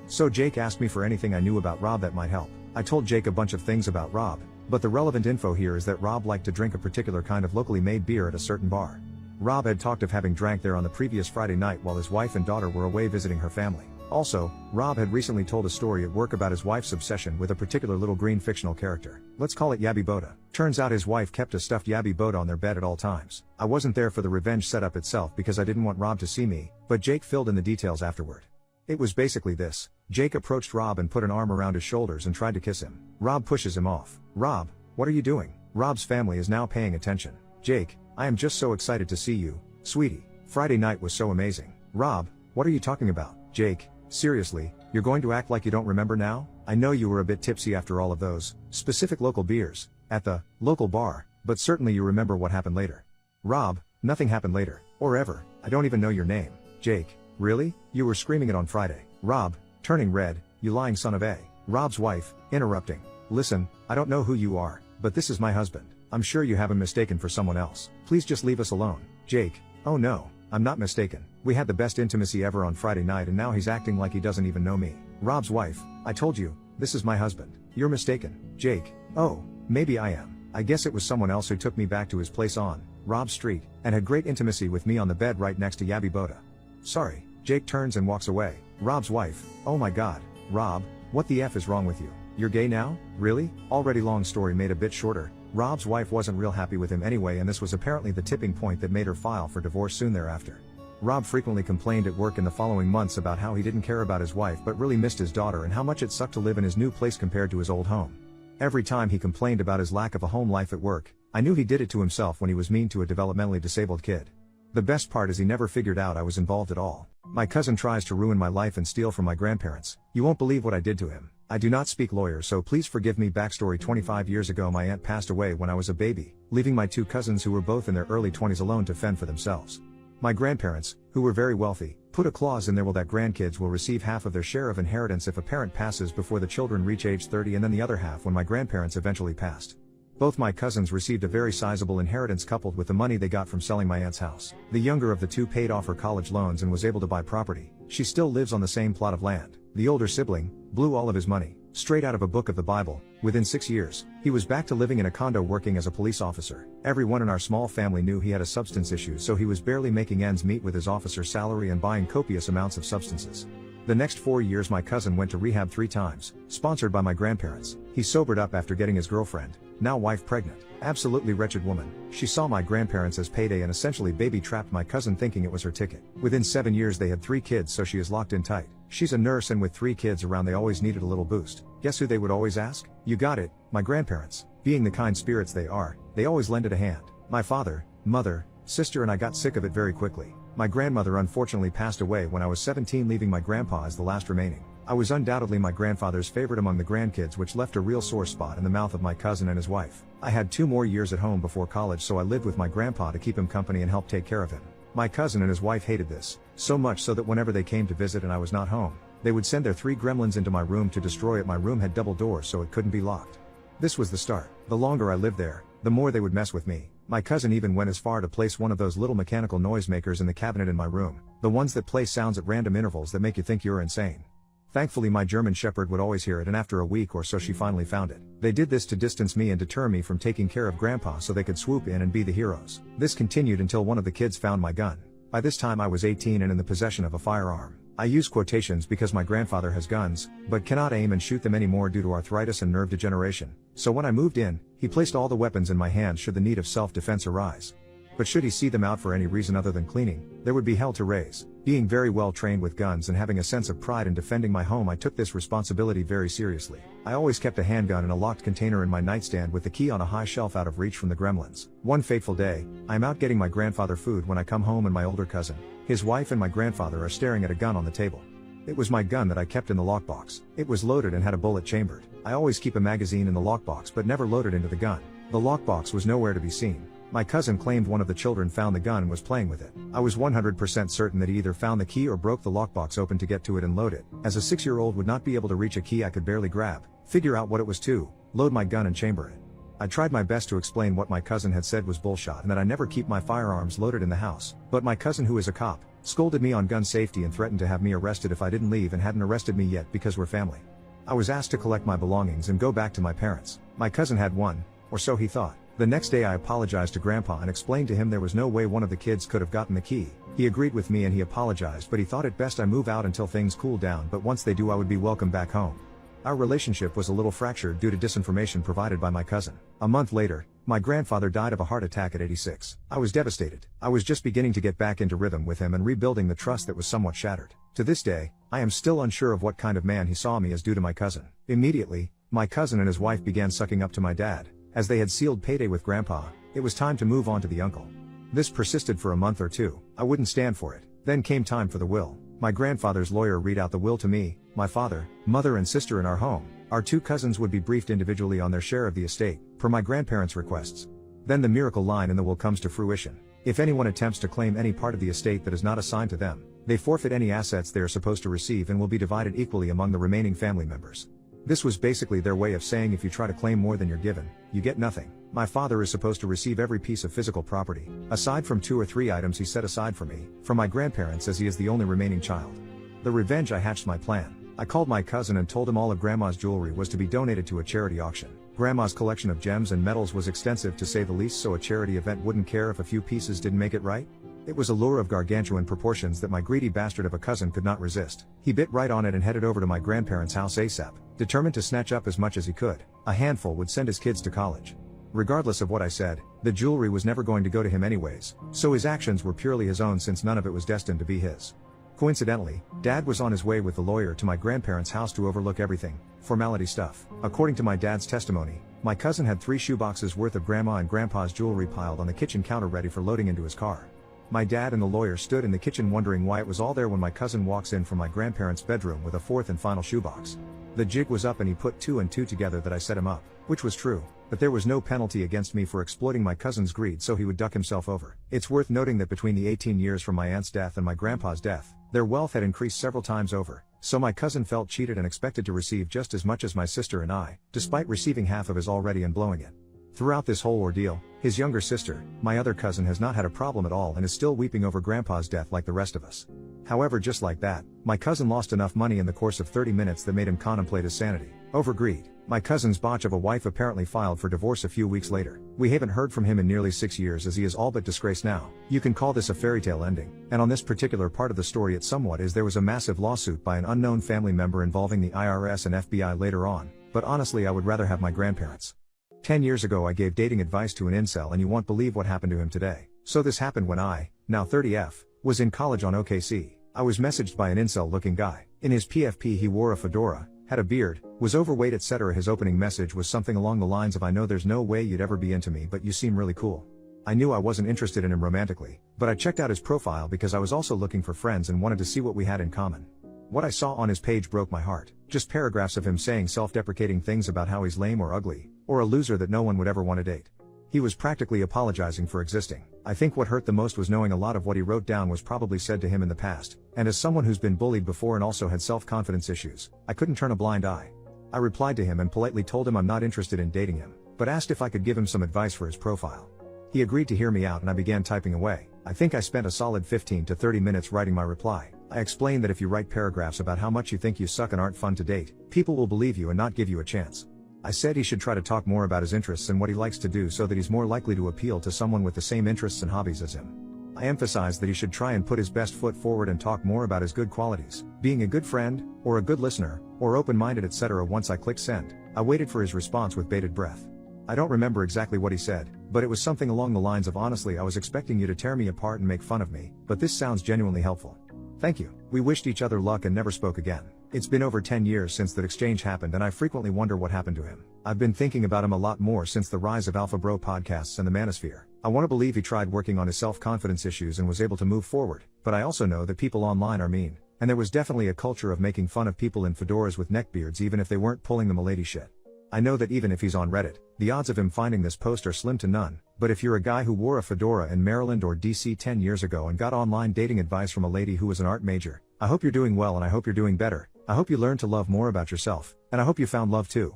So Jake asked me for anything I knew about Rob that might help. I told Jake a bunch of things about Rob, but the relevant info here is that Rob liked to drink a particular kind of locally made beer at a certain bar. Rob had talked of having drank there on the previous Friday night while his wife and daughter were away visiting her family. Also, Rob had recently told a story at work about his wife's obsession with a particular little green fictional character. Let's call it Yabby Boda. Turns out his wife kept a stuffed Yabby Boda on their bed at all times. I wasn't there for the revenge setup itself because I didn't want Rob to see me, but Jake filled in the details afterward. It was basically this. Jake approached Rob and put an arm around his shoulders and tried to kiss him. Rob pushes him off. Rob, what are you doing? Rob's family is now paying attention. Jake, I am just so excited to see you, sweetie. Friday night was so amazing. Rob, what are you talking about? Jake, seriously, you're going to act like you don't remember now? I know you were a bit tipsy after all of those specific local beers at the local bar, but certainly you remember what happened later. Rob, nothing happened later, or ever. I don't even know your name. Jake, really? You were screaming it on Friday. Rob, turning red, you lying son of a. Rob's wife, interrupting. Listen, I don't know who you are, but this is my husband. I'm sure you have him mistaken for someone else. Please just leave us alone. Jake. Oh no, I'm not mistaken. We had the best intimacy ever on Friday night and now he's acting like he doesn't even know me. Rob's wife. I told you, this is my husband. You're mistaken. Jake. Oh, maybe I am. I guess it was someone else who took me back to his place on Rob Street, and had great intimacy with me on the bed right next to Yabby Boda. Sorry. Jake turns and walks away. Rob's wife. Oh my god, Rob, what the F is wrong with you? You're gay now? Really? Already long story made a bit shorter. Rob's wife wasn't real happy with him anyway, and this was apparently the tipping point that made her file for divorce soon thereafter. Rob frequently complained at work in the following months about how he didn't care about his wife but really missed his daughter and how much it sucked to live in his new place compared to his old home. Every time he complained about his lack of a home life at work, I knew he did it to himself when he was mean to a developmentally disabled kid. The best part is he never figured out I was involved at all. My cousin tries to ruin my life and steal from my grandparents. You won't believe what I did to him. I do not speak lawyer, so please forgive me. Backstory: 25 years ago my aunt passed away when I was a baby, leaving my two cousins who were both in their early 20s alone to fend for themselves. My grandparents, who were very wealthy, put a clause in there that grandkids will receive half of their share of inheritance if a parent passes before the children reach age 30 and then the other half when my grandparents eventually passed. Both my cousins received a very sizable inheritance coupled with the money they got from selling my aunt's house. The younger of the two paid off her college loans and was able to buy property. She still lives on the same plot of land. The older sibling blew all of his money, straight out of a book of the Bible. Within 6 years, he was back to living in a condo working as a police officer. Everyone in our small family knew he had a substance issue, so he was barely making ends meet with his officer's salary and buying copious amounts of substances. The next 4 years my cousin went to rehab 3 times, sponsored by my grandparents. He sobered up after getting his girlfriend, now wife, pregnant. Absolutely wretched woman. She saw my grandparents as payday and essentially baby-trapped my cousin thinking it was her ticket. Within 7 years they had 3 kids, so she is locked in tight. She's a nurse, and with 3 kids around they always needed a little boost. Guess who they would always ask? You got it, my grandparents. Being the kind spirits they are, they always lended a hand. My father, mother, sister and I got sick of it very quickly. My grandmother unfortunately passed away when I was 17, leaving my grandpa as the last remaining. I was undoubtedly my grandfather's favorite among the grandkids, which left a real sore spot in the mouth of my cousin and his wife. I had 2 more years at home before college, so I lived with my grandpa to keep him company and help take care of him. My cousin and his wife hated this, so much so that whenever they came to visit and I was not home, they would send their 3 gremlins into my room to destroy it. My room had double doors so it couldn't be locked. This was the start. The longer I lived there, the more they would mess with me. My cousin even went as far to place one of those little mechanical noisemakers in the cabinet in my room, the ones that play sounds at random intervals that make you think you're insane. Thankfully my German Shepherd would always hear it, and after a week or so she finally found it. They did this to distance me and deter me from taking care of Grandpa so they could swoop in and be the heroes. This continued until one of the kids found my gun. By this time I was 18 and in the possession of a firearm. I use quotations because my grandfather has guns, but cannot aim and shoot them anymore due to arthritis and nerve degeneration. So when I moved in, he placed all the weapons in my hands should the need of self-defense arise. But should he see them out for any reason other than cleaning, there would be hell to raise. Being very well trained with guns and having a sense of pride in defending my home, I took this responsibility very seriously. I always kept a handgun in a locked container in my nightstand with the key on a high shelf out of reach from the gremlins. One fateful day, I am out getting my grandfather food when I come home and my older cousin, his wife and my grandfather are staring at a gun on the table. It was my gun that I kept in the lockbox. It was loaded and had a bullet chambered. I always keep a magazine in the lockbox but never loaded into the gun. The lockbox was nowhere to be seen. My cousin claimed one of the children found the gun and was playing with it. I was 100% certain that he either found the key or broke the lockbox open to get to it and load it. As a 6-year-old would not be able to reach a key I could barely grab, figure out what it was to, load my gun and chamber it. I tried my best to explain what my cousin had said was bullshit and that I never keep my firearms loaded in the house, but my cousin, who is a cop, scolded me on gun safety and threatened to have me arrested if I didn't leave, and hadn't arrested me yet because we're family. I was asked to collect my belongings and go back to my parents. My cousin had one, or so he thought. The next day I apologized to Grandpa and explained to him there was no way one of the kids could have gotten the key. He agreed with me and he apologized, but he thought it best I move out until things cool down, but once they do I would be welcome back home. Our relationship was a little fractured due to disinformation provided by my cousin. A month later, my grandfather died of a heart attack at 86. I was devastated. I was just beginning to get back into rhythm with him and rebuilding the trust that was somewhat shattered. To this day, I am still unsure of what kind of man he saw me as due to my cousin. Immediately, my cousin and his wife began sucking up to my dad. As they had sealed payday with Grandpa, it was time to move on to the uncle. This persisted for a month or 2. I wouldn't stand for it. Then came time for the will. My grandfather's lawyer read out the will to me, my father, mother and sister in our home. Our 2 cousins would be briefed individually on their share of the estate, per my grandparents' requests. Then the miracle line in the will comes to fruition. If anyone attempts to claim any part of the estate that is not assigned to them, they forfeit any assets they are supposed to receive and will be divided equally among the remaining family members. This was basically their way of saying if you try to claim more than you're given, you get nothing. My father is supposed to receive every piece of physical property, aside from 2 or 3 items he set aside for me, from my grandparents as he is the only remaining child. The revenge I hatched my plan. I called my cousin and told him all of Grandma's jewelry was to be donated to a charity auction. Grandma's collection of gems and metals was extensive to say the least, so a charity event wouldn't care if a few pieces didn't make it right. It was a lure of gargantuan proportions that my greedy bastard of a cousin could not resist. He bit right on it and headed over to my grandparents' house ASAP, determined to snatch up as much as he could. A handful would send his kids to college. Regardless of what I said, the jewelry was never going to go to him anyways, so his actions were purely his own since none of it was destined to be his. Coincidentally, Dad was on his way with the lawyer to my grandparents' house to overlook everything, formality stuff. According to my dad's testimony, my cousin had 3 shoeboxes worth of Grandma and Grandpa's jewelry piled on the kitchen counter ready for loading into his car. My dad and the lawyer stood in the kitchen wondering why it was all there when my cousin walks in from my grandparents' bedroom with a 4th and final shoebox. The jig was up and he put 2 and 2 together that I set him up, which was true, but there was no penalty against me for exploiting my cousin's greed, so he would duck himself over. It's worth noting that between the 18 years from my aunt's death and my grandpa's death, their wealth had increased several times over, so my cousin felt cheated and expected to receive just as much as my sister and I, despite receiving half of his already and blowing it. Throughout this whole ordeal, his younger sister, my other cousin, has not had a problem at all and is still weeping over Grandpa's death like the rest of us. However, just like that, my cousin lost enough money in the course of 30 minutes that made him contemplate his sanity. Over greed. My cousin's botch of a wife apparently filed for divorce a few weeks later. We haven't heard from him in nearly 6 years as he is all but disgraced now. You can call this a fairy tale ending, and on this particular part of the story it somewhat is. There was a massive lawsuit by an unknown family member involving the IRS and FBI later on, but honestly I would rather have my grandparents. 10 years ago I gave dating advice to an incel and you won't believe what happened to him today. So this happened when I, now 30F, was in college on OKC. I was messaged by an incel looking guy. In his PFP he wore a fedora, had a beard, was overweight etc. His opening message was something along the lines of, "I know there's no way you'd ever be into me, but you seem really cool." I knew I wasn't interested in him romantically, but I checked out his profile because I was also looking for friends and wanted to see what we had in common. What I saw on his page broke my heart. Just paragraphs of him saying self-deprecating things about how he's lame or ugly, or a loser that no one would ever want to date. He was practically apologizing for existing. I think what hurt the most was knowing a lot of what he wrote down was probably said to him in the past, and as someone who's been bullied before and also had self-confidence issues, I couldn't turn a blind eye. I replied to him and politely told him I'm not interested in dating him, but asked if I could give him some advice for his profile. He agreed to hear me out and I began typing away. I think I spent a solid 15 to 30 minutes writing my reply. I explained that if you write paragraphs about how much you think you suck and aren't fun to date, people will believe you and not give you a chance. I said he should try to talk more about his interests and what he likes to do so that he's more likely to appeal to someone with the same interests and hobbies as him. I emphasized that he should try and put his best foot forward and talk more about his good qualities, being a good friend, or a good listener, or open-minded etc. Once I clicked send, I waited for his response with bated breath. I don't remember exactly what he said, but it was something along the lines of, "Honestly, I was expecting you to tear me apart and make fun of me, but this sounds genuinely helpful. Thank you." We wished each other luck and never spoke again. It's been over 10 years since that exchange happened and I frequently wonder what happened to him. I've been thinking about him a lot more since the rise of Alpha Bro podcasts and the manosphere. I want to believe he tried working on his self-confidence issues and was able to move forward, but I also know that people online are mean, and there was definitely a culture of making fun of people in fedoras with neckbeards even if they weren't pulling the milady shit. I know that even if he's on Reddit, the odds of him finding this post are slim to none, but if you're a guy who wore a fedora in Maryland or DC 10 years ago and got online dating advice from a lady who was an art major, I hope you're doing well and I hope you're doing better. I hope you learned to love more about yourself, and I hope you found love too.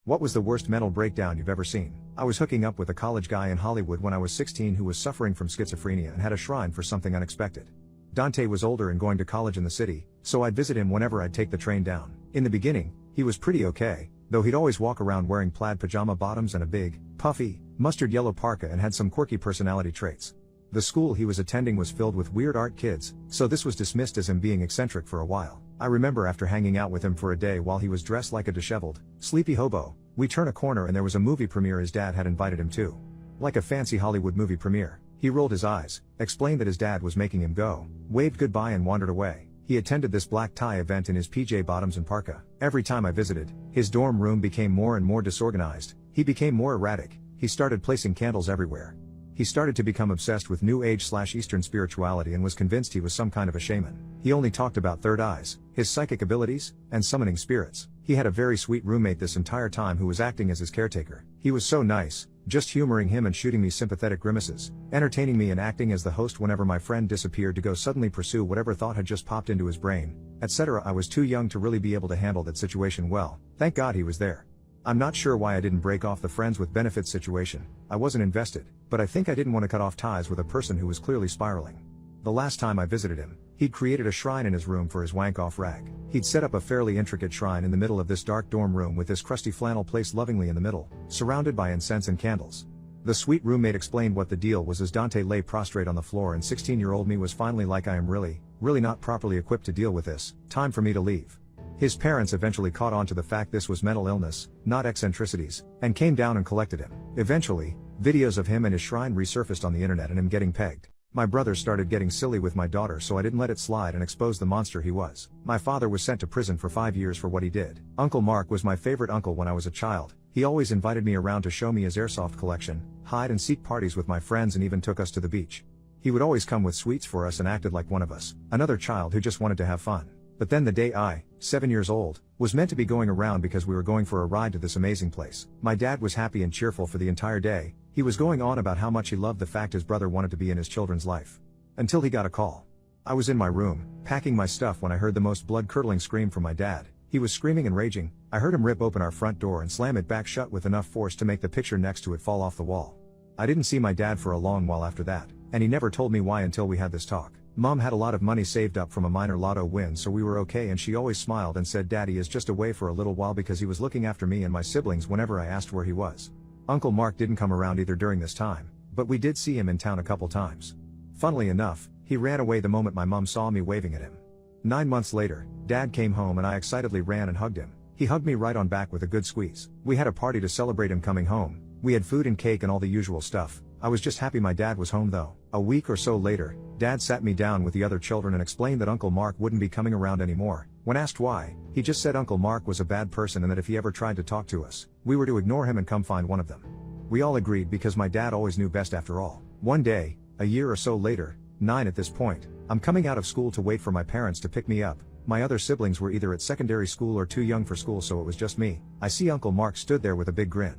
What was the worst mental breakdown you've ever seen? I was hooking up with a college guy in Hollywood when I was 16 who was suffering from schizophrenia and had a shrine for something unexpected. Dante was older and going to college in the city, so I'd visit him whenever I'd take the train down. In the beginning, he was pretty okay, though he'd always walk around wearing plaid pajama bottoms and a big, puffy, mustard yellow parka and had some quirky personality traits. The school he was attending was filled with weird art kids, so this was dismissed as him being eccentric for a while. I remember after hanging out with him for a day while he was dressed like a disheveled, sleepy hobo, we turn a corner and there was a movie premiere his dad had invited him to. Like a fancy Hollywood movie premiere. He rolled his eyes, explained that his dad was making him go, waved goodbye and wandered away. He attended this black tie event in his PJ bottoms and parka. Every time I visited, his dorm room became more and more disorganized, he became more erratic, he started placing candles everywhere. He started to become obsessed with New Age/Eastern spirituality and was convinced he was some kind of a shaman. He only talked about third eyes, his psychic abilities, and summoning spirits. He had a very sweet roommate this entire time who was acting as his caretaker. He was so nice, just humoring him and shooting me sympathetic grimaces, entertaining me and acting as the host whenever my friend disappeared to go suddenly pursue whatever thought had just popped into his brain, etc. I was too young to really be able to handle that situation well, thank God he was there. I'm not sure why I didn't break off the friends with benefits situation, I wasn't invested, but I think I didn't want to cut off ties with a person who was clearly spiraling. The last time I visited him, he'd created a shrine in his room for his wank-off rag. He'd set up a fairly intricate shrine in the middle of this dark dorm room with this crusty flannel placed lovingly in the middle, surrounded by incense and candles. The sweet roommate explained what the deal was as Dante lay prostrate on the floor and 16-year-old me was finally like, I am really not properly equipped to deal with this, time for me to leave. His parents eventually caught on to the fact this was mental illness, not eccentricities, and came down and collected him. Eventually, videos of him and his shrine resurfaced on the internet and him getting pegged. My brother started getting silly with my daughter, so I didn't let it slide and expose the monster he was. My father was sent to prison for 5 years for what he did. Uncle Mark was my favorite uncle when I was a child. He always invited me around to show me his airsoft collection, hide and seek parties with my friends and even took us to the beach. He would always come with sweets for us and acted like one of us, another child who just wanted to have fun. But then the day I, 7 years old, was meant to be going around because we were going for a ride to this amazing place. My dad was happy and cheerful for the entire day. He was going on about how much he loved the fact his brother wanted to be in his children's life. Until he got a call. I was in my room, packing my stuff when I heard the most blood-curdling scream from my dad. He was screaming and raging. I heard him rip open our front door and slam it back shut with enough force to make the picture next to it fall off the wall. I didn't see my dad for a long while after that, and he never told me why until we had this talk. Mom had a lot of money saved up from a minor lotto win, so we were okay, and she always smiled and said Daddy is just away for a little while because he was looking after me and my siblings whenever I asked where he was. Uncle Mark didn't come around either during this time, but we did see him in town a couple times. Funnily enough, he ran away the moment my mom saw me waving at him. 9 months later, Dad came home and I excitedly ran and hugged him. He hugged me right on back with a good squeeze. We had a party to celebrate him coming home. We had food and cake and all the usual stuff. I was just happy my dad was home though. A week or so later, Dad sat me down with the other children and explained that Uncle Mark wouldn't be coming around anymore. When asked why, he just said Uncle Mark was a bad person and that if he ever tried to talk to us, we were to ignore him and come find one of them. We all agreed because my dad always knew best after all. One day, a year or so later, 9 at this point, I'm coming out of school to wait for my parents to pick me up. My other siblings were either at secondary school or too young for school, so it was just me. I see Uncle Mark stood there with a big grin.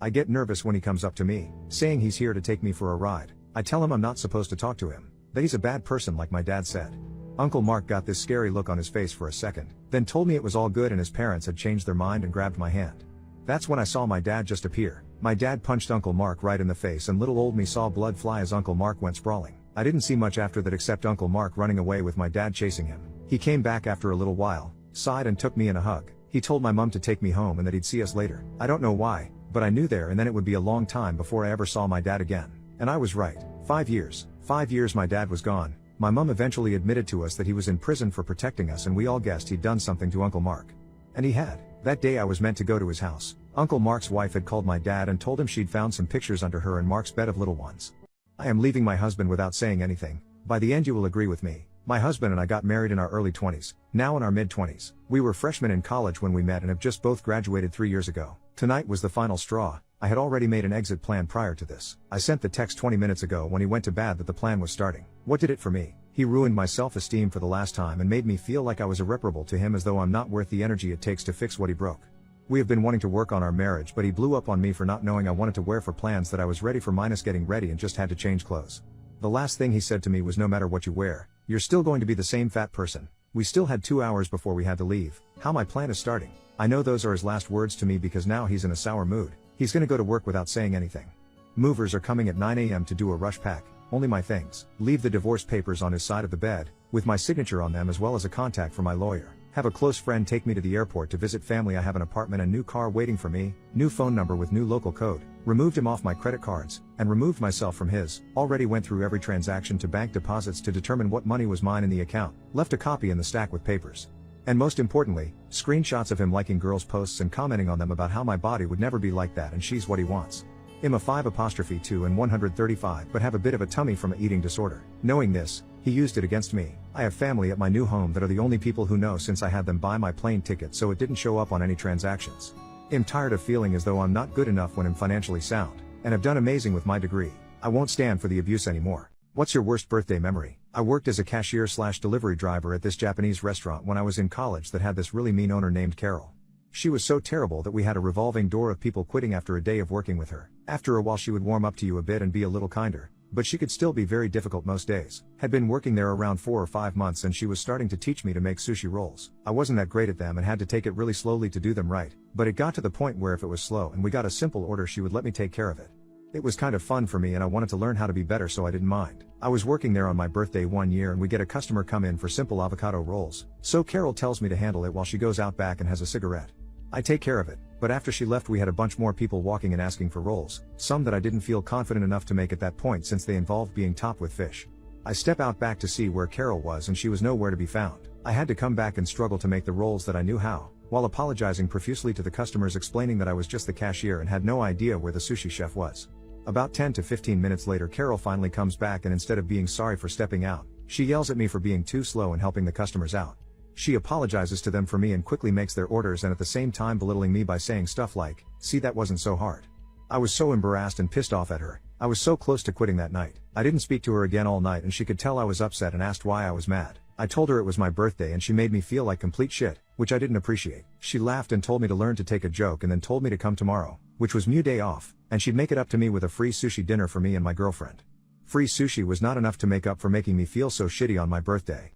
I get nervous when he comes up to me, saying he's here to take me for a ride. I tell him I'm not supposed to talk to him, that he's a bad person like my dad said. Uncle Mark got this scary look on his face for a second, then told me it was all good and his parents had changed their mind and grabbed my hand. That's when I saw my dad just appear. My dad punched Uncle Mark right in the face and little old me saw blood fly as Uncle Mark went sprawling. I didn't see much after that except Uncle Mark running away with my dad chasing him. He came back after a little while, sighed and took me in a hug. He told my mom to take me home and that he'd see us later. I don't know why, but I knew there and then it would be a long time before I ever saw my dad again. And I was right. 5 years. 5 years my dad was gone. My mom eventually admitted to us that he was in prison for protecting us and we all guessed he'd done something to Uncle Mark. And he had. That day I was meant to go to his house. Uncle Mark's wife had called my dad and told him she'd found some pictures under her and Mark's bed of little ones. I am leaving my husband without saying anything. By the end you will agree with me. My husband and I got married in our early 20s, now in our mid-20s. We were freshmen in college when we met and have just both graduated 3 years ago. Tonight was the final straw. I had already made an exit plan prior to this. I sent the text 20 minutes ago when he went to bed that the plan was starting. What did it for me? He ruined my self-esteem for the last time and made me feel like I was irreparable to him, as though I'm not worth the energy it takes to fix what he broke. We have been wanting to work on our marriage, but he blew up on me for not knowing I wanted to wear for plans that I was ready for minus getting ready and just had to change clothes. The last thing he said to me was, no matter what you wear, you're still going to be the same fat person. We still had 2 hours before we had to leave. How my plan is starting. I know those are his last words to me because now he's in a sour mood. He's gonna go to work without saying anything. Movers are coming at 9 a.m. to do a rush pack, only my things. Leave the divorce papers on his side of the bed, with my signature on them as well as a contact for my lawyer. Have a close friend take me to the airport to visit family. I have an apartment and new car waiting for me, new phone number with new local code. Removed him off my credit cards, and removed myself from his. Already went through every transaction to bank deposits to determine what money was mine in the account. Left a copy in the stack with papers. And most importantly, screenshots of him liking girls' posts and commenting on them about how my body would never be like that and she's what he wants. I'm a 5'2" and 135 but have a bit of a tummy from an eating disorder. Knowing this, he used it against me. I have family at my new home that are the only people who know since I had them buy my plane ticket, so it didn't show up on any transactions. I'm tired of feeling as though I'm not good enough when I'm financially sound, and have done amazing with my degree. I won't stand for the abuse anymore. What's your worst birthday memory? I worked as a cashier/delivery driver at this Japanese restaurant when I was in college that had this really mean owner named Carol. She was so terrible that we had a revolving door of people quitting after a day of working with her. After a while she would warm up to you a bit and be a little kinder, but she could still be very difficult most days. Had been working there around 4 or 5 months and she was starting to teach me to make sushi rolls. I wasn't that great at them and had to take it really slowly to do them right, but it got to the point where if it was slow and we got a simple order she would let me take care of it. It was kind of fun for me and I wanted to learn how to be better, so I didn't mind. I was working there on my birthday one year and we get a customer come in for simple avocado rolls, so Carol tells me to handle it while she goes out back and has a cigarette. I take care of it, but after she left we had a bunch more people walking and asking for rolls, some that I didn't feel confident enough to make at that point since they involved being topped with fish. I step out back to see where Carol was and she was nowhere to be found. I had to come back and struggle to make the rolls that I knew how, while apologizing profusely to the customers, explaining that I was just the cashier and had no idea where the sushi chef was. About 10 to 15 minutes later Carol finally comes back and instead of being sorry for stepping out, she yells at me for being too slow and helping the customers out. She apologizes to them for me and quickly makes their orders, and at the same time belittling me by saying stuff like, "See, that wasn't so hard." I was so embarrassed and pissed off at her. I was so close to quitting that night. I didn't speak to her again all night and she could tell I was upset and asked why I was mad. I told her it was my birthday and she made me feel like complete shit, which I didn't appreciate. She laughed and told me to learn to take a joke and then told me to come tomorrow, which was my day off, and she'd make it up to me with a free sushi dinner for me and my girlfriend. Free sushi was not enough to make up for making me feel so shitty on my birthday.